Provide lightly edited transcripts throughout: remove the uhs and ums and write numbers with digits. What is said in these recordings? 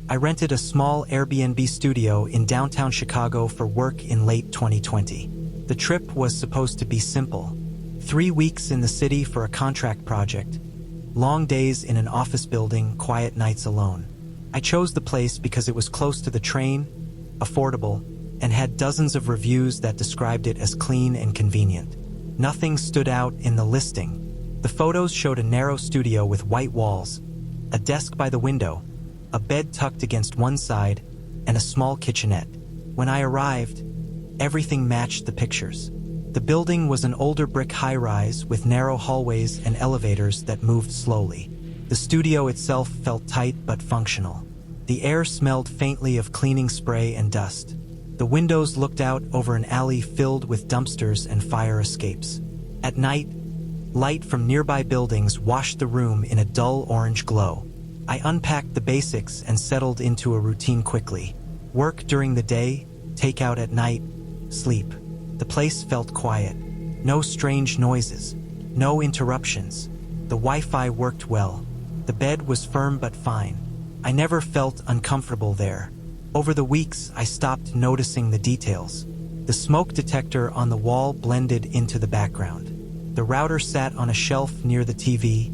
I rented a small Airbnb studio in downtown Chicago for work in late 2020. The trip was supposed to be simple. 3 weeks in the city for a contract project. Long days in an office building, quiet nights alone. I chose the place because it was close to the train, affordable, and had dozens of reviews that described it as clean and convenient. Nothing stood out in the listing. The photos showed a narrow studio with white walls, a desk by the window, a bed tucked against one side, and a small kitchenette. When I arrived, everything matched the pictures. The building was an older brick high-rise with narrow hallways and elevators that moved slowly. The studio itself felt tight but functional. The air smelled faintly of cleaning spray and dust. The windows looked out over an alley filled with dumpsters and fire escapes. At night, light from nearby buildings washed the room in a dull orange glow. I unpacked the basics and settled into a routine quickly. Work during the day, takeout at night, sleep. The place felt quiet. No strange noises. No interruptions. The Wi-Fi worked well. The bed was firm but fine. I never felt uncomfortable there. Over the weeks, I stopped noticing the details. The smoke detector on the wall blended into the background. The router sat on a shelf near the TV,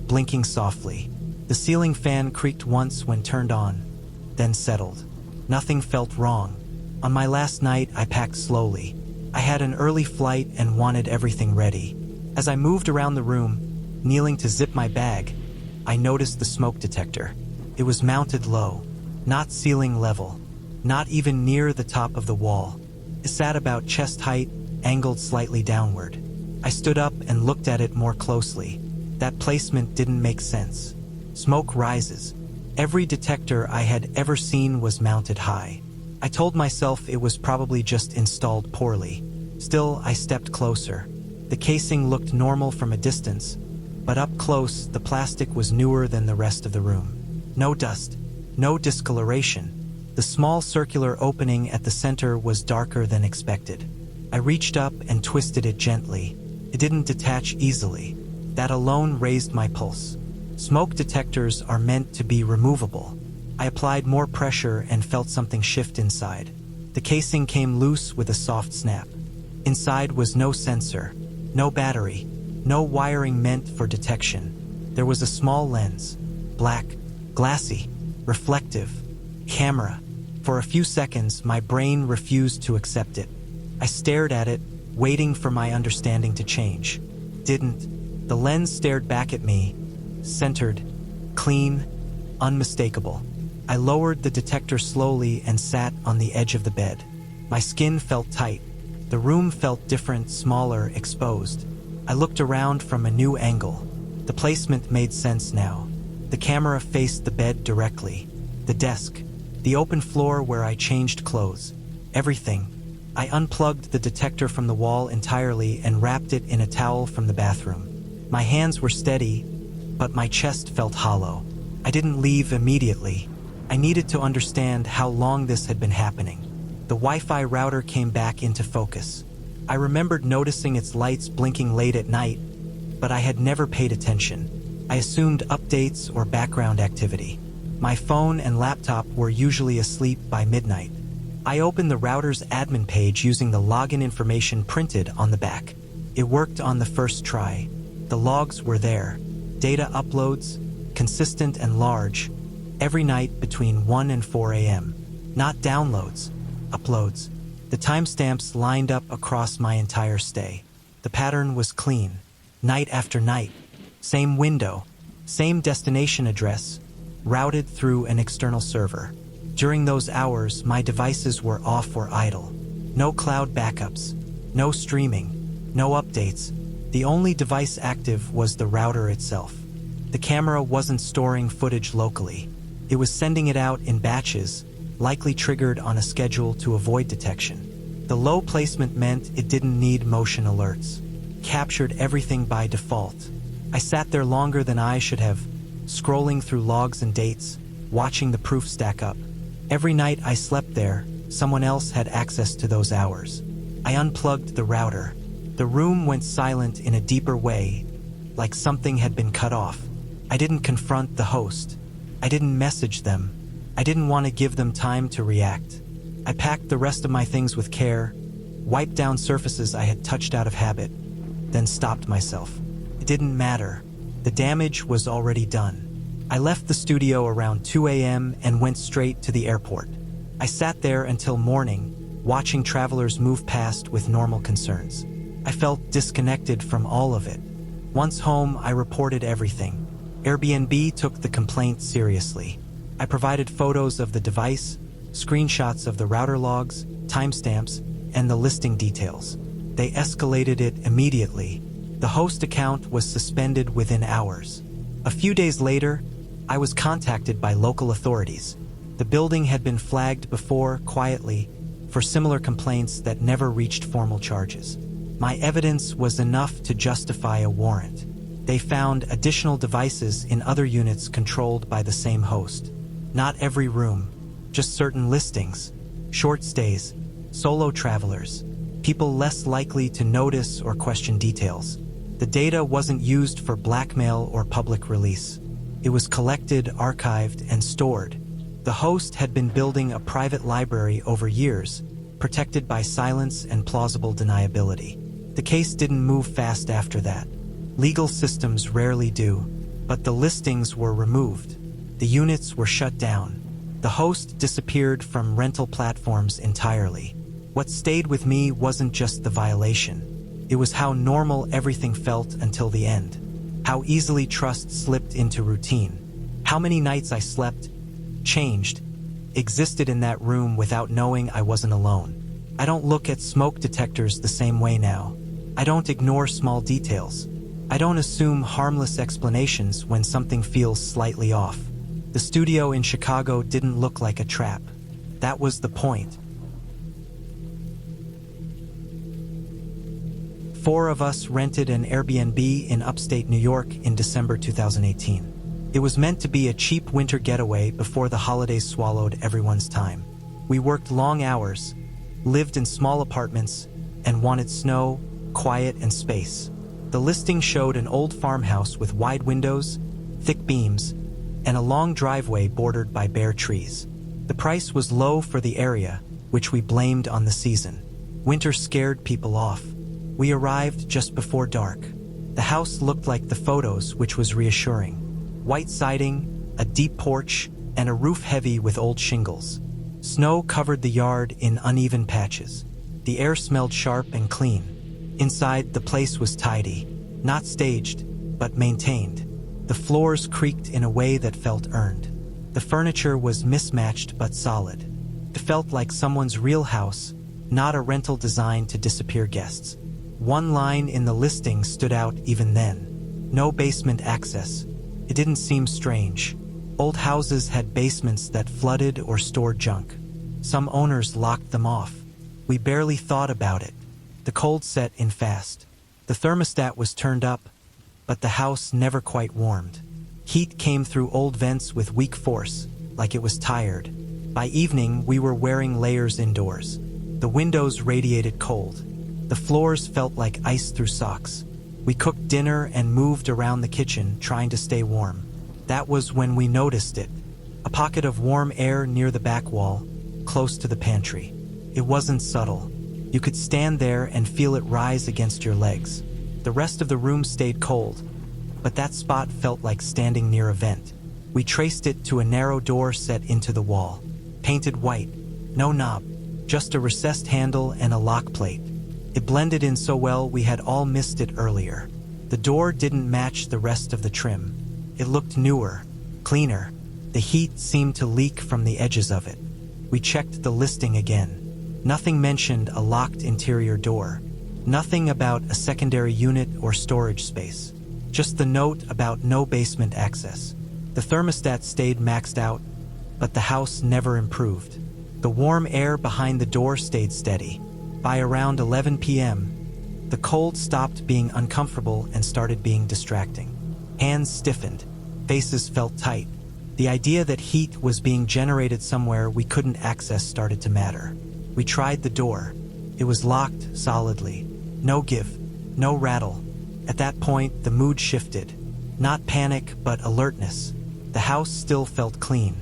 blinking softly. The ceiling fan creaked once when turned on, then settled. Nothing felt wrong. On my last night, I packed slowly. I had an early flight and wanted everything ready. As I moved around the room, kneeling to zip my bag, I noticed the smoke detector. It was mounted low, not ceiling level, not even near the top of the wall. It sat about chest height, angled slightly downward. I stood up and looked at it more closely. That placement didn't make sense. Smoke rises. Every detector I had ever seen was mounted high. I told myself it was probably just installed poorly. Still, I stepped closer. The casing looked normal from a distance, but up close, the plastic was newer than the rest of the room. No dust, no discoloration. The small circular opening at the center was darker than expected. I reached up and twisted it gently. It didn't detach easily. That alone raised my pulse. Smoke detectors are meant to be removable. I applied more pressure and felt something shift inside. The casing came loose with a soft snap. Inside was no sensor, no battery, no wiring meant for detection. There was a small lens, black, glassy, reflective, camera. For a few seconds, my brain refused to accept it. I stared at it, waiting for my understanding to change. Didn't. The lens stared back at me, centered, clean, unmistakable. I lowered the detector slowly and sat on the edge of the bed. My skin felt tight. The room felt different, smaller, exposed. I looked around from a new angle. The placement made sense now. The camera faced the bed directly. The desk, the open floor where I changed clothes. Everything. I unplugged the detector from the wall entirely and wrapped it in a towel from the bathroom. My hands were steady, but my chest felt hollow. I didn't leave immediately. I needed to understand how long this had been happening. The Wi-Fi router came back into focus. I remembered noticing its lights blinking late at night, but I had never paid attention. I assumed updates or background activity. My phone and laptop were usually asleep by midnight. I opened the router's admin page using the login information printed on the back. It worked on the first try. The logs were there. Data uploads, consistent and large, every night between 1 and 4 a.m. Not downloads, uploads. The timestamps lined up across my entire stay. The pattern was clean. Night after night. Same window, same destination address, routed through an external server. During those hours, my devices were off or idle. No cloud backups, no streaming, no updates. The only device active was the router itself. The camera wasn't storing footage locally. It was sending it out in batches, likely triggered on a schedule to avoid detection. The low placement meant it didn't need motion alerts. Captured everything by default. I sat there longer than I should have, scrolling through logs and dates, watching the proof stack up. Every night I slept there, someone else had access to those hours. I unplugged the router. The room went silent in a deeper way, like something had been cut off. I didn't confront the host. I didn't message them. I didn't want to give them time to react. I packed the rest of my things with care, wiped down surfaces I had touched out of habit, then stopped myself. It didn't matter. The damage was already done. I left the studio around 2 a.m. and went straight to the airport. I sat there until morning, watching travelers move past with normal concerns. I felt disconnected from all of it. Once home, I reported everything. Airbnb took the complaint seriously. I provided photos of the device, screenshots of the router logs, timestamps, and the listing details. They escalated it immediately. The host account was suspended within hours. A few days later, I was contacted by local authorities. The building had been flagged before, quietly, for similar complaints that never reached formal charges. My evidence was enough to justify a warrant. They found additional devices in other units controlled by the same host. Not every room, just certain listings, short stays, solo travelers, people less likely to notice or question details. The data wasn't used for blackmail or public release. It was collected, archived, and stored. The host had been building a private library over years, protected by silence and plausible deniability. The case didn't move fast after that. Legal systems rarely do, but the listings were removed. The units were shut down. The host disappeared from rental platforms entirely. What stayed with me wasn't just the violation. It was how normal everything felt until the end. How easily trust slipped into routine. How many nights I slept, changed, existed in that room without knowing I wasn't alone. I don't look at smoke detectors the same way now. I don't ignore small details. I don't assume harmless explanations when something feels slightly off. The studio in Chicago didn't look like a trap. That was the point. 4 of us rented an Airbnb in upstate New York in December 2018. It was meant to be a cheap winter getaway before the holidays swallowed everyone's time. We worked long hours, lived in small apartments, and wanted snow, quiet, and space. The listing showed an old farmhouse with wide windows, thick beams, and a long driveway bordered by bare trees. The price was low for the area, which we blamed on the season. Winter scared people off. We arrived just before dark. The house looked like the photos, which was reassuring. White siding, a deep porch, and a roof heavy with old shingles. Snow covered the yard in uneven patches. The air smelled sharp and clean. Inside, the place was tidy, not staged, but maintained. The floors creaked in a way that felt earned. The furniture was mismatched but solid. It felt like someone's real house, not a rental designed to disappear guests. One line in the listing stood out even then. No basement access. It didn't seem strange. Old houses had basements that flooded or stored junk. Some owners locked them off. We barely thought about it. The cold set in fast. The thermostat was turned up, but the house never quite warmed. Heat came through old vents with weak force, like it was tired. By evening, we were wearing layers indoors. The windows radiated cold. The floors felt like ice through socks. We cooked dinner and moved around the kitchen, trying to stay warm. That was when we noticed it. A pocket of warm air near the back wall, close to the pantry. It wasn't subtle. You could stand there and feel it rise against your legs. The rest of the room stayed cold, but that spot felt like standing near a vent. We traced it to a narrow door set into the wall. Painted white, no knob, just a recessed handle and a lock plate. It blended in so well we had all missed it earlier. The door didn't match the rest of the trim. It looked newer, cleaner. The heat seemed to leak from the edges of it. We checked the listing again. Nothing mentioned a locked interior door. Nothing about a secondary unit or storage space. Just the note about no basement access. The thermostat stayed maxed out, but the house never improved. The warm air behind the door stayed steady. By around 11 p.m., the cold stopped being uncomfortable and started being distracting. Hands stiffened. Faces felt tight. The idea that heat was being generated somewhere we couldn't access started to matter. We tried the door. It was locked solidly. No give, no rattle. At that point, the mood shifted. Not panic, but alertness. The house still felt clean.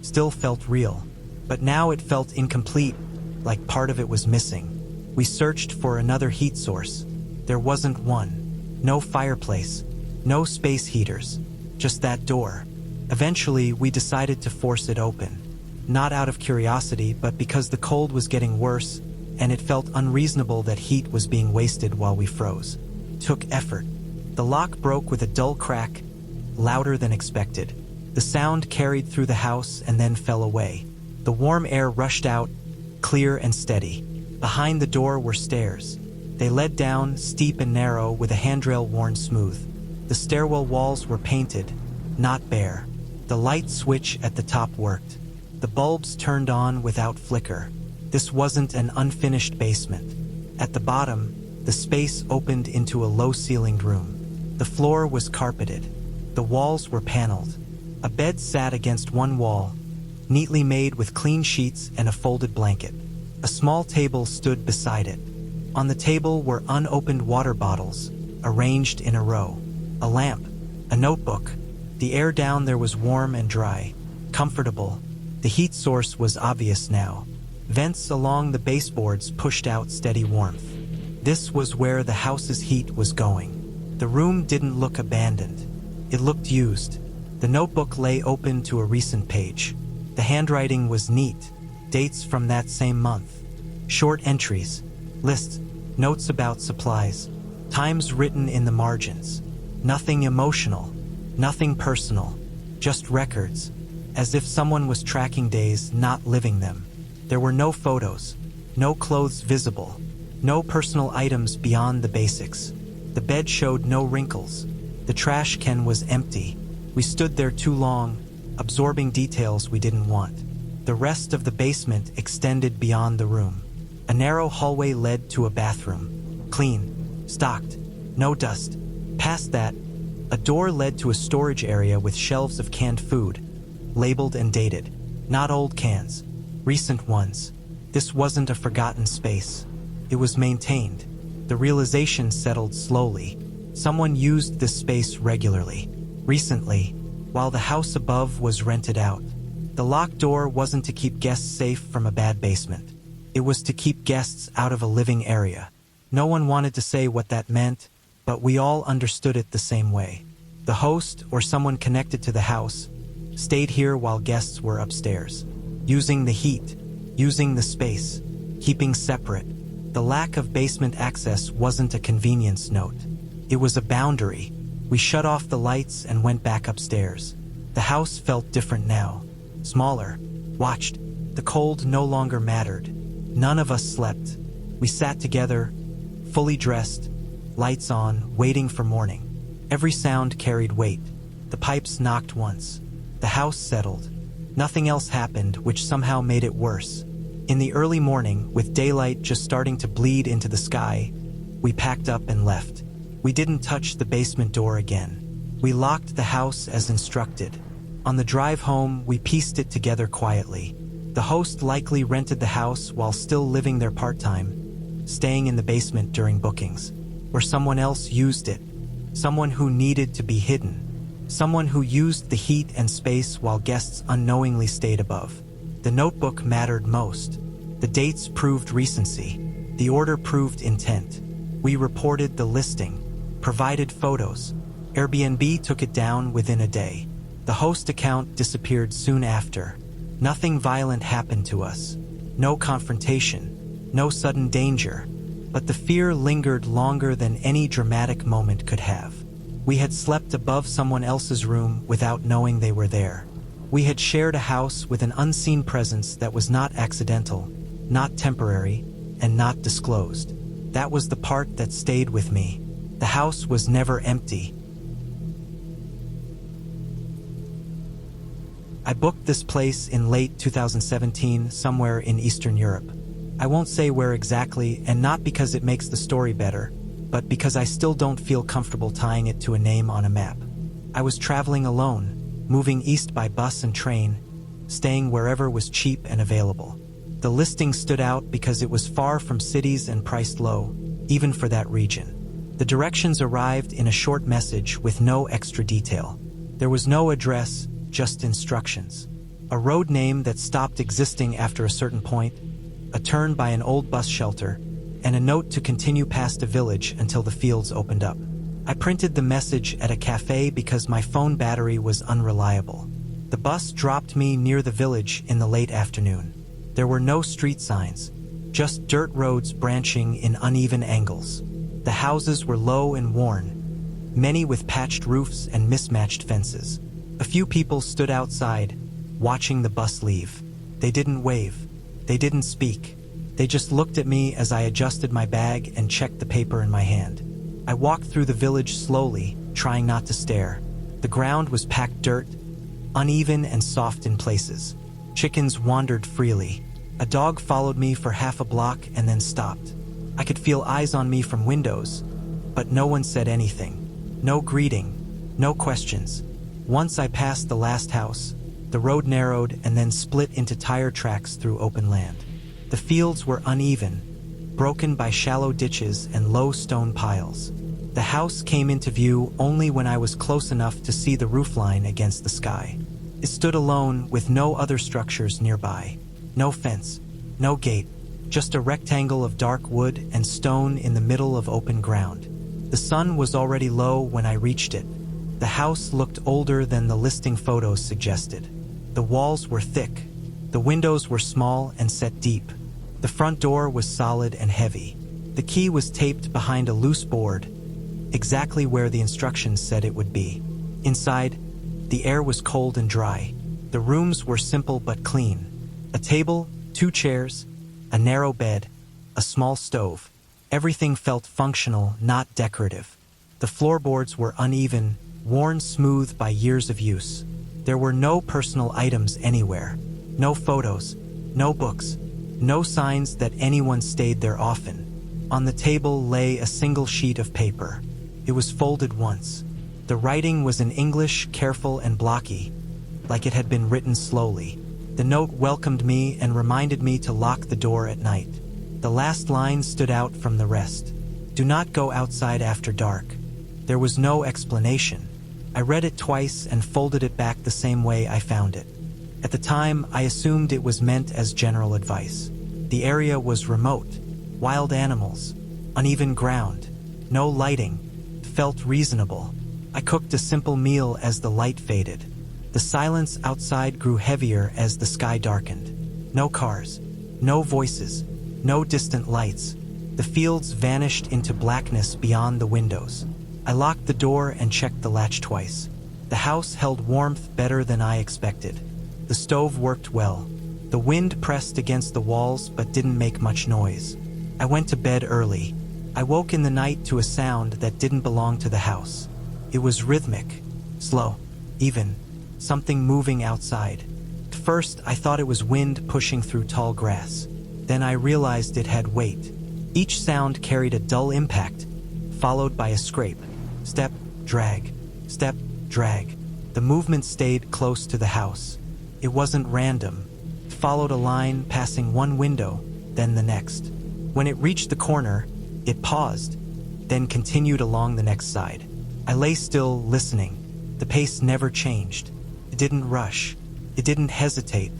still felt real. But now it felt incomplete, like part of it was missing. We searched for another heat source. There wasn't one. No fireplace. No space heaters. Just that door. Eventually, we decided to force it open. Not out of curiosity, but because the cold was getting worse, and it felt unreasonable that heat was being wasted while we froze. Took effort. The lock broke with a dull crack, louder than expected. The sound carried through the house and then fell away. The warm air rushed out, clear and steady. Behind the door were stairs. They led down, steep and narrow, with a handrail worn smooth. The stairwell walls were painted, not bare. The light switch at the top worked. The bulbs turned on without flicker. This wasn't an unfinished basement. At the bottom, the space opened into a low-ceilinged room. The floor was carpeted. The walls were paneled. A bed sat against one wall, neatly made with clean sheets and a folded blanket. A small table stood beside it. On the table were unopened water bottles, arranged in a row. A lamp, a notebook. The air down there was warm and dry, comfortable. The heat source was obvious now. Vents along the baseboards pushed out steady warmth. This was where the house's heat was going. The room didn't look abandoned. It looked used. The notebook lay open to a recent page. The handwriting was neat, dates from that same month. Short entries, lists, notes about supplies, times written in the margins. Nothing emotional, nothing personal, just records, as if someone was tracking days, not living them. There were no photos, no clothes visible, no personal items beyond the basics. The bed showed no wrinkles. The trash can was empty. We stood there too long, absorbing details we didn't want. The rest of the basement extended beyond the room. A narrow hallway led to a bathroom. Clean, stocked, no dust. Past that, a door led to a storage area with shelves of canned food, labeled and dated. Not old cans, recent ones. This wasn't a forgotten space. It was maintained. The realization settled slowly. Someone used this space regularly. Recently, while the house above was rented out. The locked door wasn't to keep guests safe from a bad basement. It was to keep guests out of a living area. No one wanted to say what that meant, but we all understood it the same way. The host, or someone connected to the house, stayed here while guests were upstairs, using the heat, using the space, keeping separate. The lack of basement access wasn't a convenience note. It was a boundary. We shut off the lights and went back upstairs. The house felt different now, smaller, watched. The cold no longer mattered. None of us slept. We sat together, fully dressed, lights on, waiting for morning. Every sound carried weight. The pipes knocked once. The house settled. Nothing else happened, which somehow made it worse. In the early morning, with daylight just starting to bleed into the sky, we packed up and left. We didn't touch the basement door again. We locked the house as instructed. On the drive home, we pieced it together quietly. The host likely rented the house while still living there part-time, staying in the basement during bookings. Or someone else used it. Someone who needed to be hidden. Someone who used the heat and space while guests unknowingly stayed above. The notebook mattered most. The dates proved recency. The order proved intent. We reported the listing, provided photos. Airbnb took it down within a day. The host account disappeared soon after. Nothing violent happened to us. No confrontation. No sudden danger. But the fear lingered longer than any dramatic moment could have. We had slept above someone else's room without knowing they were there. We had shared a house with an unseen presence that was not accidental, not temporary, and not disclosed. That was the part that stayed with me. The house was never empty. I booked this place in late 2017, somewhere in Eastern Europe. I won't say where exactly, and not because it makes the story better, but because I still don't feel comfortable tying it to a name on a map. I was traveling alone, moving east by bus and train, staying wherever was cheap and available. The listing stood out because it was far from cities and priced low, even for that region. The directions arrived in a short message with no extra detail. There was no address, just instructions. A road name that stopped existing after a certain point, a turn by an old bus shelter, and a note to continue past a village until the fields opened up. I printed the message at a cafe because my phone battery was unreliable. The bus dropped me near the village in the late afternoon. There were no street signs, just dirt roads branching in uneven angles. The houses were low and worn, many with patched roofs and mismatched fences. A few people stood outside, watching the bus leave. They didn't wave. They didn't speak. They just looked at me as I adjusted my bag and checked the paper in my hand. I walked through the village slowly, trying not to stare. The ground was packed dirt, uneven and soft in places. Chickens wandered freely. A dog followed me for half a block and then stopped. I could feel eyes on me from windows, but no one said anything. No greeting, no questions. Once I passed the last house, the road narrowed and then split into tire tracks through open land. The fields were uneven, broken by shallow ditches and low stone piles. The house came into view only when I was close enough to see the roofline against the sky. It stood alone with no other structures nearby. No fence, no gate, just a rectangle of dark wood and stone in the middle of open ground. The sun was already low when I reached it. The house looked older than the listing photos suggested. The walls were thick. The windows were small and set deep. The front door was solid and heavy. The key was taped behind a loose board, exactly where the instructions said it would be. Inside, the air was cold and dry. The rooms were simple but clean. A table, 2 chairs, a narrow bed, a small stove. Everything felt functional, not decorative. The floorboards were uneven, worn smooth by years of use. There were no personal items anywhere. No photos, no books, no signs that anyone stayed there often. On the table lay a single sheet of paper. It was folded once. The writing was in English, careful and blocky, like it had been written slowly. The note welcomed me and reminded me to lock the door at night. The last line stood out from the rest. Do not go outside after dark. There was no explanation. I read it twice and folded it back the same way I found it. At the time, I assumed it was meant as general advice. The area was remote. Wild animals. Uneven ground. No lighting. It felt reasonable. I cooked a simple meal as the light faded. The silence outside grew heavier as the sky darkened. No cars. No voices. No distant lights. The fields vanished into blackness beyond the windows. I locked the door and checked the latch twice. The house held warmth better than I expected. The stove worked well. The wind pressed against the walls but didn't make much noise. I went to bed early. I woke in the night to a sound that didn't belong to the house. It was rhythmic, slow, even, something moving outside. At first, I thought it was wind pushing through tall grass. Then I realized it had weight. Each sound carried a dull impact, followed by a scrape. Step, drag, step, drag. The movement stayed close to the house. It wasn't random. It followed a line passing one window, then the next. When it reached the corner, it paused, then continued along the next side. I lay still, listening. The pace never changed. It didn't rush. It didn't hesitate.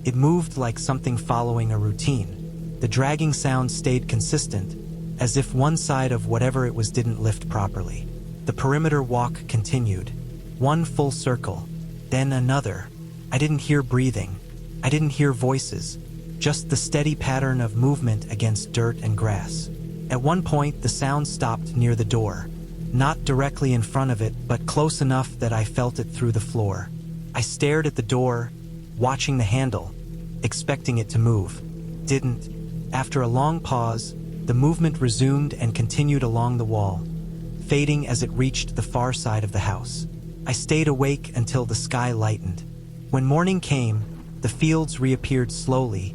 It moved like something following a routine. The dragging sound stayed consistent, as if one side of whatever it was didn't lift properly. The perimeter walk continued. One full circle, then another. I didn't hear breathing. I didn't hear voices. Just the steady pattern of movement against dirt and grass. At one point, the sound stopped near the door. Not directly in front of it, but close enough that I felt it through the floor. I stared at the door, watching the handle, expecting it to move. Didn't. After a long pause, the movement resumed and continued along the wall, fading as it reached the far side of the house. I stayed awake until the sky lightened. When morning came, the fields reappeared slowly,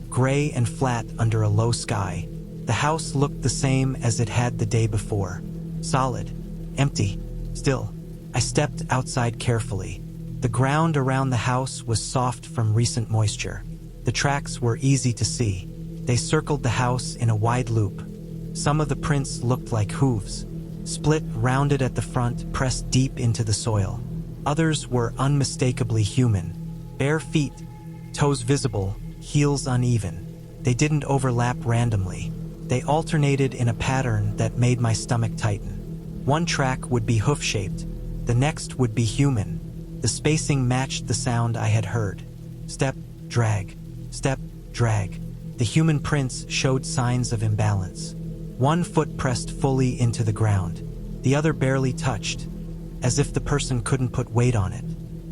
gray and flat under a low sky. The house looked the same as it had the day before. Solid, empty, still. I stepped outside carefully. The ground around the house was soft from recent moisture. The tracks were easy to see. They circled the house in a wide loop. Some of the prints looked like hooves, split, rounded at the front, pressed deep into the soil. Others were unmistakably human, Bare feet, toes visible, heels uneven. They didn't overlap randomly. They alternated in a pattern that made my stomach tighten. One track would be hoof-shaped, the next would be human. The spacing matched the sound I had heard. Step, drag, step, drag. The human prints showed signs of imbalance. One foot pressed fully into the ground. The other barely touched, as if the person couldn't put weight on it.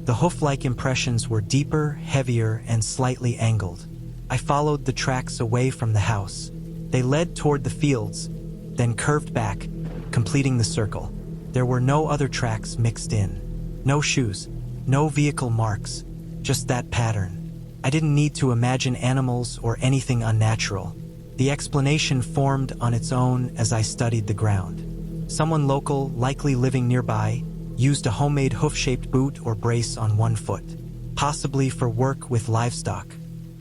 The hoof-like impressions were deeper, heavier, and slightly angled. I followed the tracks away from the house. They led toward the fields, then curved back, completing the circle. There were no other tracks mixed in. No shoes, no vehicle marks, just that pattern. I didn't need to imagine animals or anything unnatural. The explanation formed on its own as I studied the ground. Someone local, likely living nearby, used a homemade hoof-shaped boot or brace on one foot, possibly for work with livestock,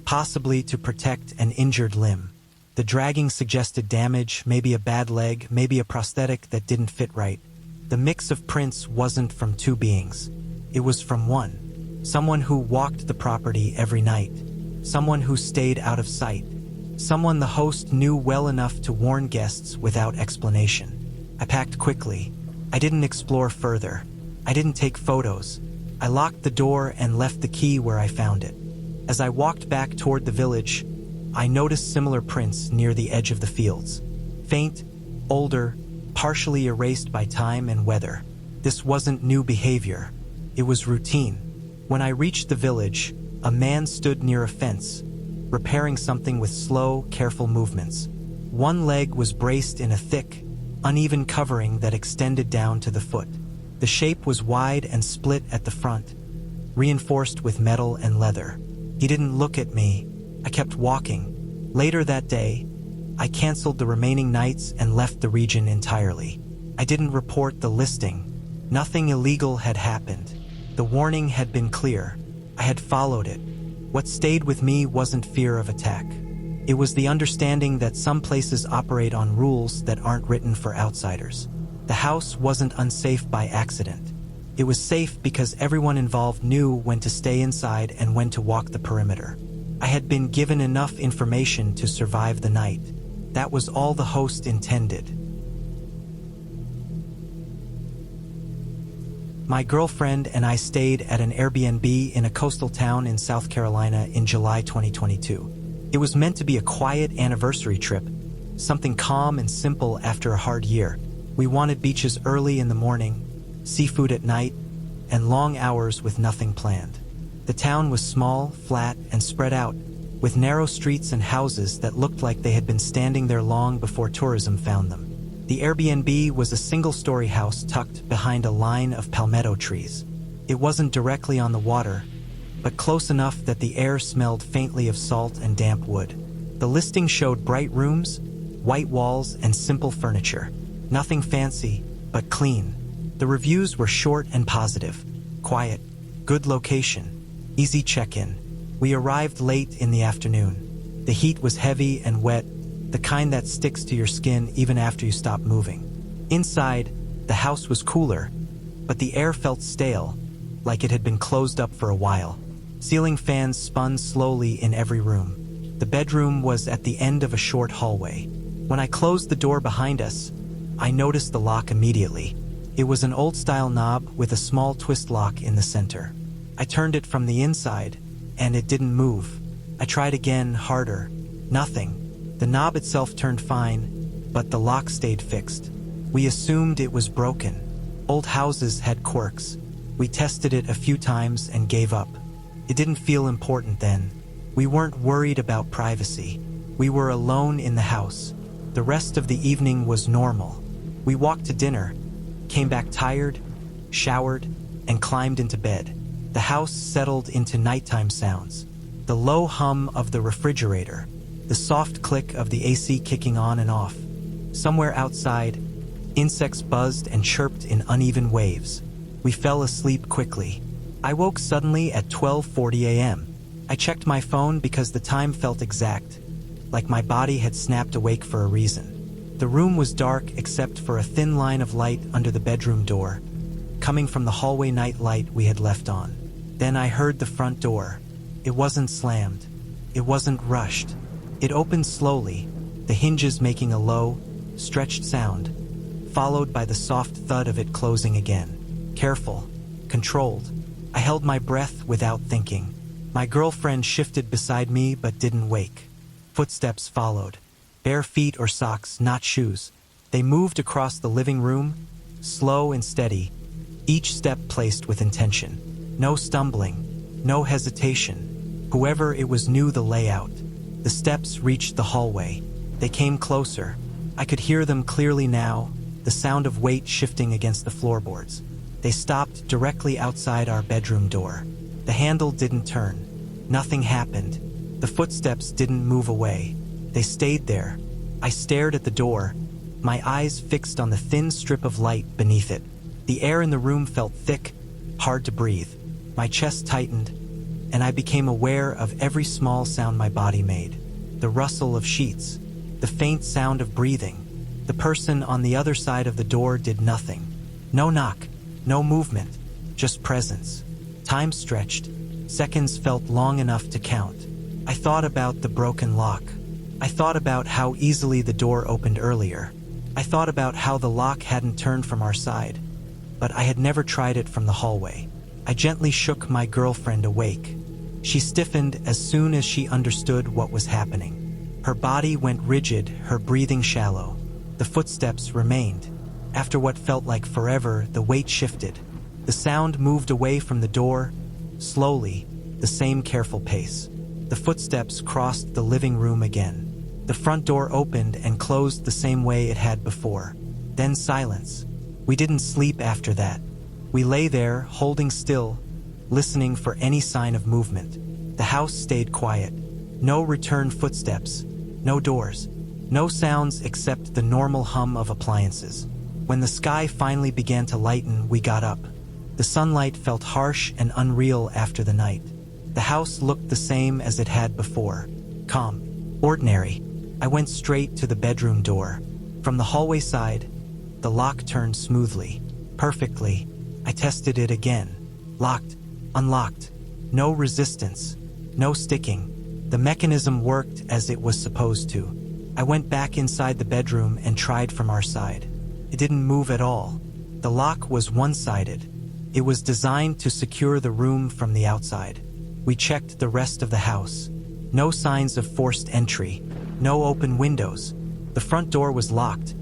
possibly to protect an injured limb. The dragging suggested damage, maybe a bad leg, maybe a prosthetic that didn't fit right. The mix of prints wasn't from two beings. It was from one. Someone who walked the property every night. Someone who stayed out of sight. Someone the host knew well enough to warn guests without explanation. I packed quickly. I didn't explore further. I didn't take photos. I locked the door and left the key where I found it. As I walked back toward the village, I noticed similar prints near the edge of the fields. Faint, older, partially erased by time and weather. This wasn't new behavior. It was routine. When I reached the village, a man stood near a fence, repairing something with slow, careful movements. One leg was braced in a thick, uneven covering that extended down to the foot. The shape was wide and split at the front, reinforced with metal and leather. He didn't look at me. I kept walking. Later that day, I canceled the remaining nights and left the region entirely. I didn't report the listing. Nothing illegal had happened. The warning had been clear. I had followed it. What stayed with me wasn't fear of attack. It was the understanding that some places operate on rules that aren't written for outsiders. The house wasn't unsafe by accident. It was safe because everyone involved knew when to stay inside and when to walk the perimeter. I had been given enough information to survive the night. That was all the host intended. My girlfriend and I stayed at an Airbnb in a coastal town in South Carolina in July 2022. It was meant to be a quiet anniversary trip, something calm and simple after a hard year. We wanted beaches early in the morning, seafood at night, and long hours with nothing planned. The town was small, flat, and spread out, with narrow streets and houses that looked like they had been standing there long before tourism found them. The Airbnb was a single-story house tucked behind a line of palmetto trees. It wasn't directly on the water, but close enough that the air smelled faintly of salt and damp wood. The listing showed bright rooms, white walls, and simple furniture. Nothing fancy, but clean. The reviews were short and positive. Quiet, good location, easy check-in. We arrived late in the afternoon. The heat was heavy and wet, the kind that sticks to your skin even after you stop moving. Inside, the house was cooler, but the air felt stale, like it had been closed up for a while. Ceiling fans spun slowly in every room. The bedroom was at the end of a short hallway. When I closed the door behind us, I noticed the lock immediately. It was an old-style knob with a small twist lock in the center. I turned it from the inside, and it didn't move. I tried again, harder. Nothing. The knob itself turned fine, but the lock stayed fixed. We assumed it was broken. Old houses had quirks. We tested it a few times and gave up. It didn't feel important then. We weren't worried about privacy. We were alone in the house. The rest of the evening was normal. We walked to dinner, came back tired, showered, and climbed into bed. The house settled into nighttime sounds. The low hum of the refrigerator, the soft click of the AC kicking on and off. Somewhere outside, insects buzzed and chirped in uneven waves. We fell asleep quickly. I woke suddenly at 12:40 a.m. I checked my phone because the time felt exact, like my body had snapped awake for a reason. The room was dark except for a thin line of light under the bedroom door, coming from the hallway night light we had left on. Then I heard the front door. It wasn't slammed. It wasn't rushed. It opened slowly, the hinges making a low, stretched sound, followed by the soft thud of it closing again. Careful, controlled. I held my breath without thinking. My girlfriend shifted beside me but didn't wake. Footsteps followed. Bare feet or socks, not shoes. They moved across the living room, slow and steady, each step placed with intention. No stumbling, no hesitation. Whoever it was knew the layout. The steps reached the hallway. They came closer. I could hear them clearly now, the sound of weight shifting against the floorboards. They stopped directly outside our bedroom door. The handle didn't turn. Nothing happened. The footsteps didn't move away. They stayed there. I stared at the door, my eyes fixed on the thin strip of light beneath it. The air in the room felt thick, hard to breathe. My chest tightened, and I became aware of every small sound my body made. The rustle of sheets, the faint sound of breathing. The person on the other side of the door did nothing. No knock, no movement, just presence. Time stretched. Seconds felt long enough to count. I thought about the broken lock. I thought about how easily the door opened earlier. I thought about how the lock hadn't turned from our side, but I had never tried it from the hallway. I gently shook my girlfriend awake. She stiffened as soon as she understood what was happening. Her body went rigid, her breathing shallow. The footsteps remained. After what felt like forever, the weight shifted. The sound moved away from the door, slowly, the same careful pace. The footsteps crossed the living room again. The front door opened and closed the same way it had before. Then silence. We didn't sleep after that. We lay there, holding still, listening for any sign of movement. The house stayed quiet. No return footsteps, no doors, no sounds except the normal hum of appliances. When the sky finally began to lighten, we got up. The sunlight felt harsh and unreal after the night. The house looked the same as it had before. Calm, ordinary. I went straight to the bedroom door. From the hallway side, the lock turned smoothly, perfectly. I tested it again. Locked, unlocked. No resistance, no sticking. The mechanism worked as it was supposed to. I went back inside the bedroom and tried from our side. It didn't move at all. The lock was one-sided. It was designed to secure the room from the outside. We checked the rest of the house. No signs of forced entry. No open windows. The front door was locked,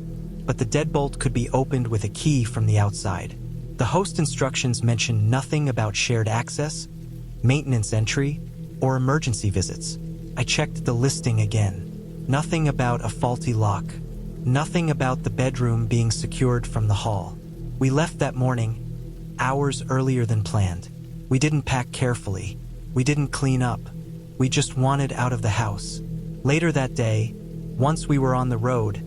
but the deadbolt could be opened with a key from the outside. The host instructions mentioned nothing about shared access, maintenance entry, or emergency visits. I checked the listing again. Nothing about a faulty lock. Nothing about the bedroom being secured from the hall. We left that morning, hours earlier than planned. We didn't pack carefully. We didn't clean up. We just wanted out of the house. Later that day, once we were on the road,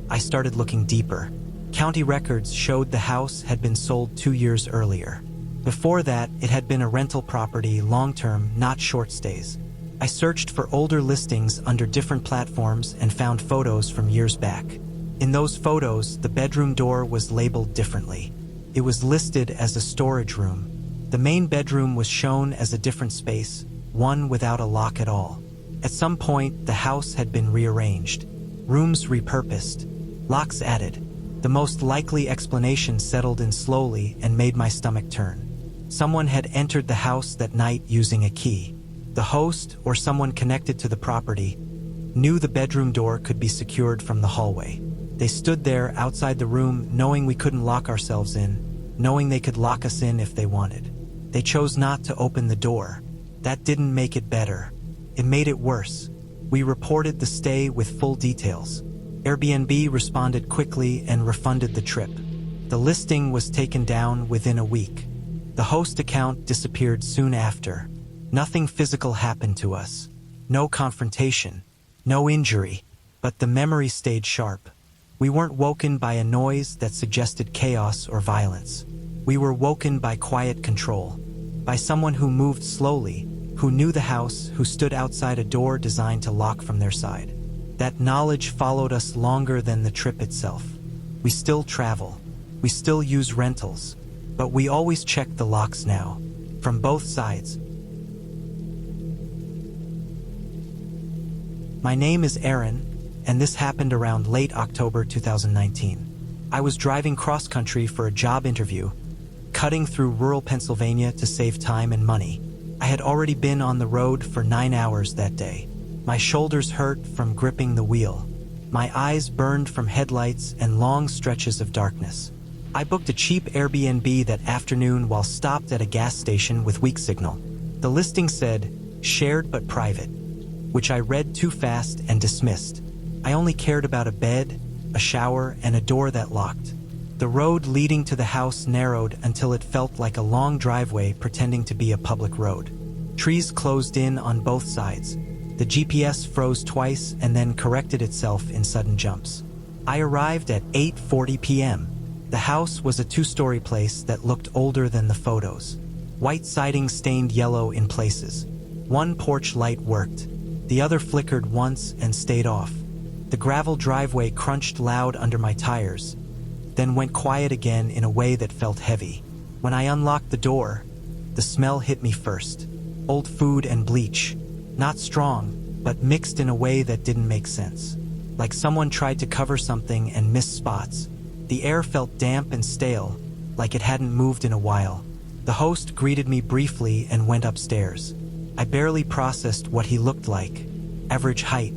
I started looking deeper. County records showed the house had been sold 2 years earlier. Before that, it had been a rental property, long-term, not short stays. I searched for older listings under different platforms and found photos from years back. In those photos, the bedroom door was labeled differently. It was listed as a storage room. The main bedroom was shown as a different space, one without a lock at all. At some point, the house had been rearranged. Rooms repurposed. Locks added. The most likely explanation settled in slowly and made my stomach turn. Someone had entered the house that night using a key. The host, or someone connected to the property, knew the bedroom door could be secured from the hallway. They stood there outside the room knowing we couldn't lock ourselves in, knowing they could lock us in if they wanted. They chose not to open the door. That didn't make it better. It made it worse. We reported the stay with full details. Airbnb responded quickly and refunded the trip. The listing was taken down within a week. The host account disappeared soon after. Nothing physical happened to us. No confrontation. No injury. But the memory stayed sharp. We weren't woken by a noise that suggested chaos or violence. We were woken by quiet control. By someone who moved slowly, who knew the house, who stood outside a door designed to lock from their side. That knowledge followed us longer than the trip itself. We still travel. We still use rentals. But we always check the locks now. from both sides. My name is Aaron, and this happened around late October 2019. I was driving cross-country for a job interview, cutting through rural Pennsylvania to save time and money. I had already been on the road for 9 hours that day. My shoulders hurt from gripping the wheel. My eyes burned from headlights and long stretches of darkness. I booked a cheap Airbnb that afternoon while stopped at a gas station with weak signal. The listing said, "Shared but private," which I read too fast and dismissed. I only cared about a bed, a shower, and a door that locked. The road leading to the house narrowed until it felt like a long driveway pretending to be a public road. Trees closed in on both sides. The GPS froze twice and then corrected itself in sudden jumps. I arrived at 8:40 p.m. The house was a two-story place that looked older than the photos. White siding stained yellow in places. One porch light worked. The other flickered once and stayed off. The gravel driveway crunched loud under my tires, then went quiet again in a way that felt heavy. When I unlocked the door, the smell hit me first. Old food and bleach. Not strong, but mixed in a way that didn't make sense. Like someone tried to cover something and missed spots. The air felt damp and stale, like it hadn't moved in a while. The host greeted me briefly and went upstairs. I barely processed what he looked like. Average height,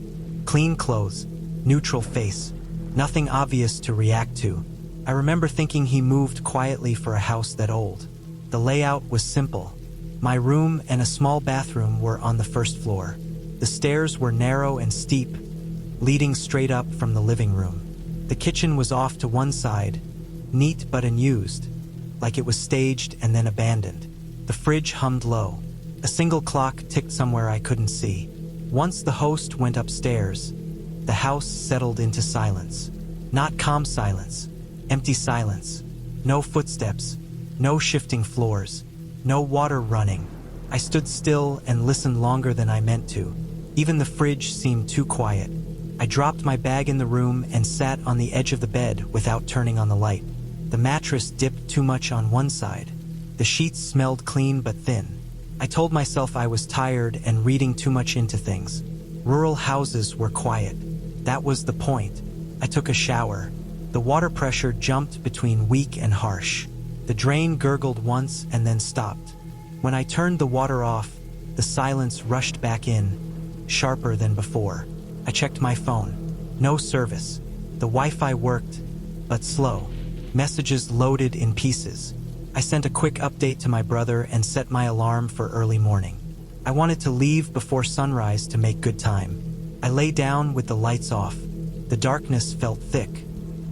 clean clothes, neutral face. Nothing obvious to react to. I remember thinking he moved quietly for a house that old. The layout was simple. My room and a small bathroom were on the first floor. The stairs were narrow and steep, leading straight up from the living room. The kitchen was off to one side, neat but unused, like it was staged and then abandoned. The fridge hummed low. A single clock ticked somewhere I couldn't see. Once the host went upstairs, the house settled into silence. Not calm silence, empty silence. No footsteps, no shifting floors, no water running. I stood still and listened longer than I meant to. Even the fridge seemed too quiet. I dropped my bag in the room and sat on the edge of the bed without turning on the light. The mattress dipped too much on one side. The sheets smelled clean but thin. I told myself I was tired and reading too much into things. Rural houses were quiet. That was the point. I took a shower. The water pressure jumped between weak and harsh. The drain gurgled once and then stopped. When I turned the water off, the silence rushed back in, sharper than before. I checked my phone. No service. The Wi-Fi worked, but slow. Messages loaded in pieces. I sent a quick update to my brother and set my alarm for early morning. I wanted to leave before sunrise to make good time. I lay down with the lights off. The darkness felt thick.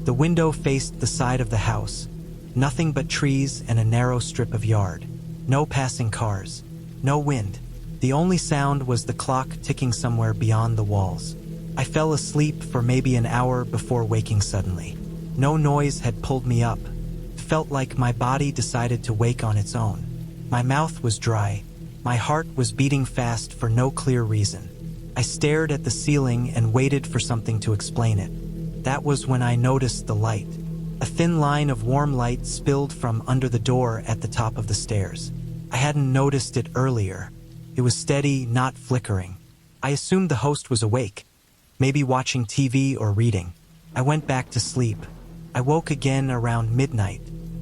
The window faced the side of the house. Nothing but trees and a narrow strip of yard. No passing cars. No wind. The only sound was the clock ticking somewhere beyond the walls. I fell asleep for maybe an hour before waking suddenly. No noise had pulled me up. It felt like my body decided to wake on its own. My mouth was dry. My heart was beating fast for no clear reason. I stared at the ceiling and waited for something to explain it. That was when I noticed the light. A thin line of warm light spilled from under the door at the top of the stairs. I hadn't noticed it earlier. It was steady, not flickering. I assumed the host was awake, maybe watching TV or reading. I went back to sleep. I woke again around midnight.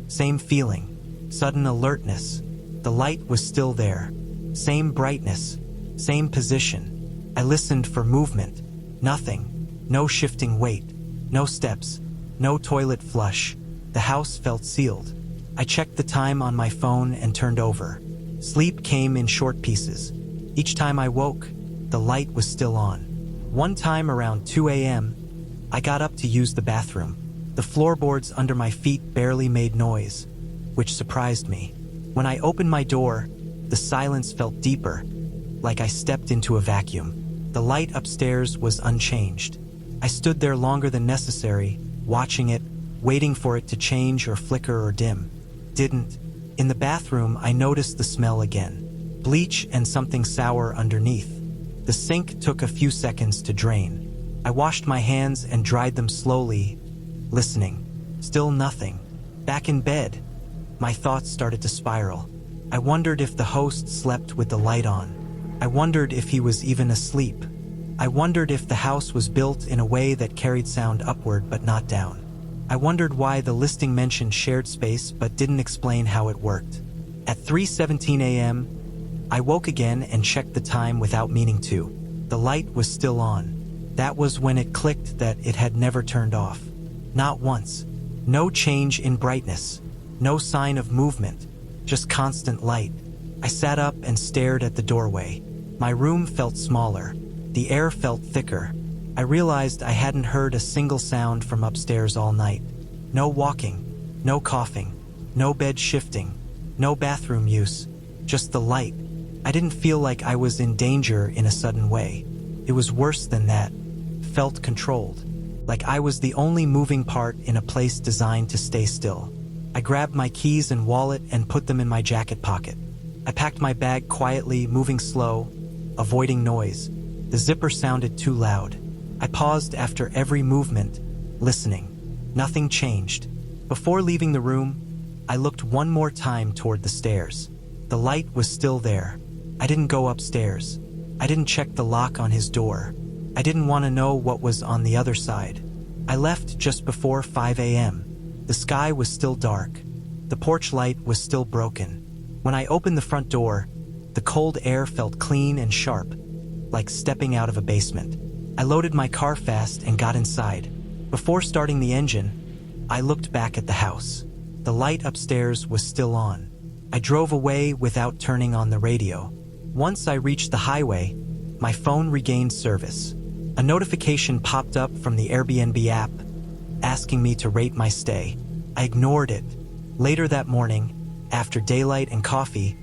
Same feeling, sudden alertness. The light was still there. Same brightness, same position. I listened for movement. Nothing. No shifting weight. No steps. No toilet flush. The house felt sealed. I checked the time on my phone and turned over. Sleep came in short pieces. Each time I woke, the light was still on. One time around 2 a.m., I got up to use the bathroom. The floorboards under my feet barely made noise, which surprised me. When I opened my door, the silence felt deeper, like I stepped into a vacuum. The light upstairs was unchanged. I stood there longer than necessary, watching it, waiting for it to change or flicker or dim. Didn't. In the bathroom, I noticed the smell again. Bleach and something sour underneath. The sink took a few seconds to drain. I washed my hands and dried them slowly, listening. Still nothing. Back in bed, my thoughts started to spiral. I wondered if the host slept with the light on. I wondered if he was even asleep. I wondered if the house was built in a way that carried sound upward but not down. I wondered why the listing mentioned shared space but didn't explain how it worked. At 3:17 a.m., I woke again and checked the time without meaning to. The light was still on. That was when it clicked that it had never turned off. Not once. No change in brightness. No sign of movement. Just constant light. I sat up and stared at the doorway. My room felt smaller. The air felt thicker. I realized I hadn't heard a single sound from upstairs all night. No walking, no coughing, no bed shifting, no bathroom use, just the light. I didn't feel like I was in danger in a sudden way. It was worse than that. Felt controlled. Like I was the only moving part in a place designed to stay still. I grabbed my keys and wallet and put them in my jacket pocket. I packed my bag quietly, moving slow, avoiding noise. The zipper sounded too loud. I paused after every movement, listening. Nothing changed. Before leaving the room, I looked one more time toward the stairs. The light was still there. I didn't go upstairs. I didn't check the lock on his door. I didn't want to know what was on the other side. I left just before 5 a.m. The sky was still dark. The porch light was still broken. When I opened the front door, the cold air felt clean and sharp, like stepping out of a basement. I loaded my car fast and got inside. Before starting the engine, I looked back at the house. The light upstairs was still on. I drove away without turning on the radio. Once I reached the highway, my phone regained service. A notification popped up from the Airbnb app, asking me to rate my stay. I ignored it. Later that morning, after daylight and coffee,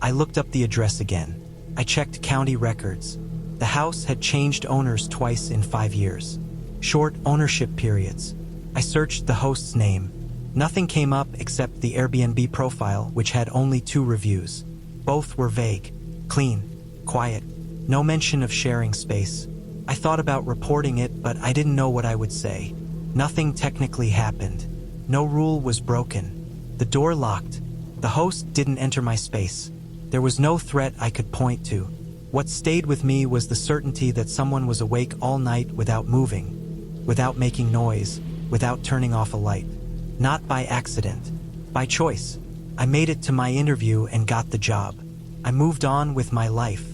I looked up the address again. I checked county records. The house had changed owners twice in 5 years. Short ownership periods. I searched the host's name. Nothing came up except the Airbnb profile, which had only 2 reviews. Both were vague, clean, quiet, no mention of sharing space. I thought about reporting it, but I didn't know what I would say. Nothing technically happened. No rule was broken. The door locked. The host didn't enter my space. There was no threat I could point to. What stayed with me was the certainty that someone was awake all night without moving, without making noise, without turning off a light. Not by accident. By choice. I made it to my interview and got the job. I moved on with my life.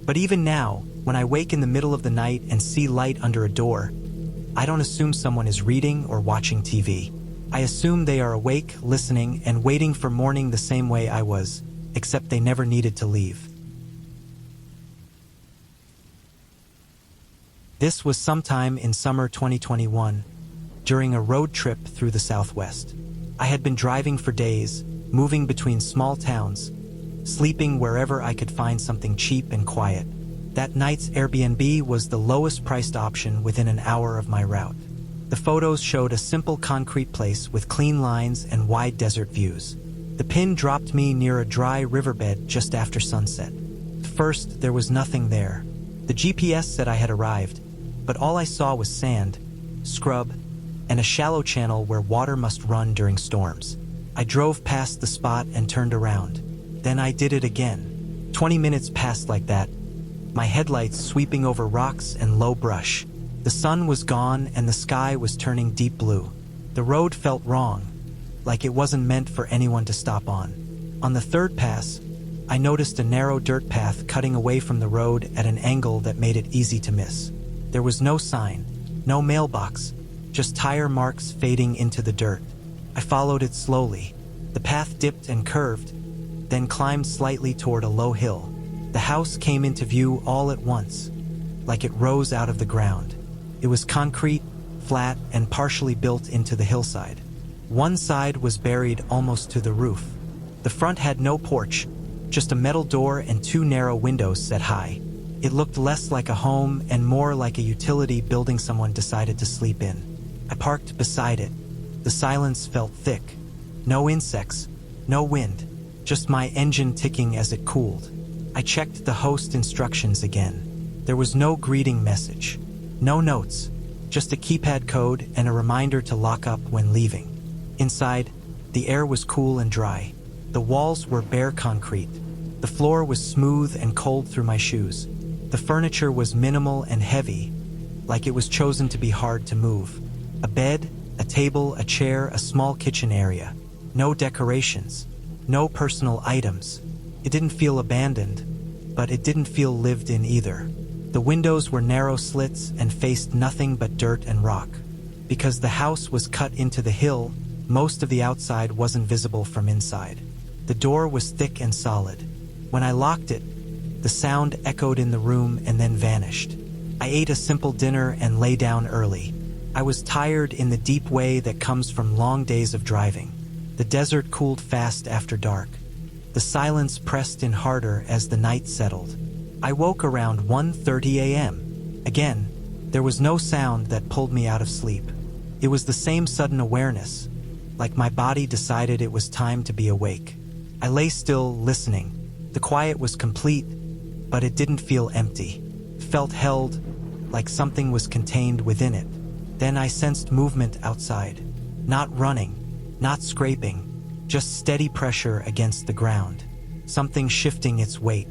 But even now, when I wake in the middle of the night and see light under a door, I don't assume someone is reading or watching TV. I assume they are awake, listening, and waiting for morning the same way I was, except they never needed to leave. This was sometime in summer 2021, during a road trip through the Southwest. I had been driving for days, moving between small towns, sleeping wherever I could find something cheap and quiet. That night's Airbnb was the lowest priced option within an hour of my route. The photos showed a simple concrete place with clean lines and wide desert views. The pin dropped me near a dry riverbed just after sunset. At first, there was nothing there. The GPS said I had arrived, but all I saw was sand, scrub, and a shallow channel where water must run during storms. I drove past the spot and turned around. Then I did it again. 20 minutes passed like that, my headlights sweeping over rocks and low brush. The sun was gone and the sky was turning deep blue. The road felt wrong, like it wasn't meant for anyone to stop on. On the third pass, I noticed a narrow dirt path cutting away from the road at an angle that made it easy to miss. There was no sign, no mailbox, just tire marks fading into the dirt. I followed it slowly. The path dipped and curved, then climbed slightly toward a low hill. The house came into view all at once, like it rose out of the ground. It was concrete, flat, and partially built into the hillside. One side was buried almost to the roof. The front had no porch, just a metal door and 2 narrow windows set high. It looked less like a home and more like a utility building someone decided to sleep in. I parked beside it. The silence felt thick. No insects, no wind, just my engine ticking as it cooled. I checked the host instructions again. There was no greeting message, no notes, just a keypad code and a reminder to lock up when leaving. Inside, the air was cool and dry. The walls were bare concrete. The floor was smooth and cold through my shoes. The furniture was minimal and heavy, like it was chosen to be hard to move. A bed, a table, a chair, a small kitchen area. No decorations, no personal items. It didn't feel abandoned, but it didn't feel lived in either. The windows were narrow slits and faced nothing but dirt and rock. Because the house was cut into the hill, most of the outside wasn't visible from inside. The door was thick and solid. When I locked it, the sound echoed in the room and then vanished. I ate a simple dinner and lay down early. I was tired in the deep way that comes from long days of driving. The desert cooled fast after dark. The silence pressed in harder as the night settled. I woke around 1:30 a.m. Again, there was no sound that pulled me out of sleep. It was the same sudden awareness, like my body decided it was time to be awake. I lay still, listening. The quiet was complete, but it didn't feel empty. It felt held, like something was contained within it. Then I sensed movement outside. Not running, not scraping, just steady pressure against the ground. Something shifting its weight.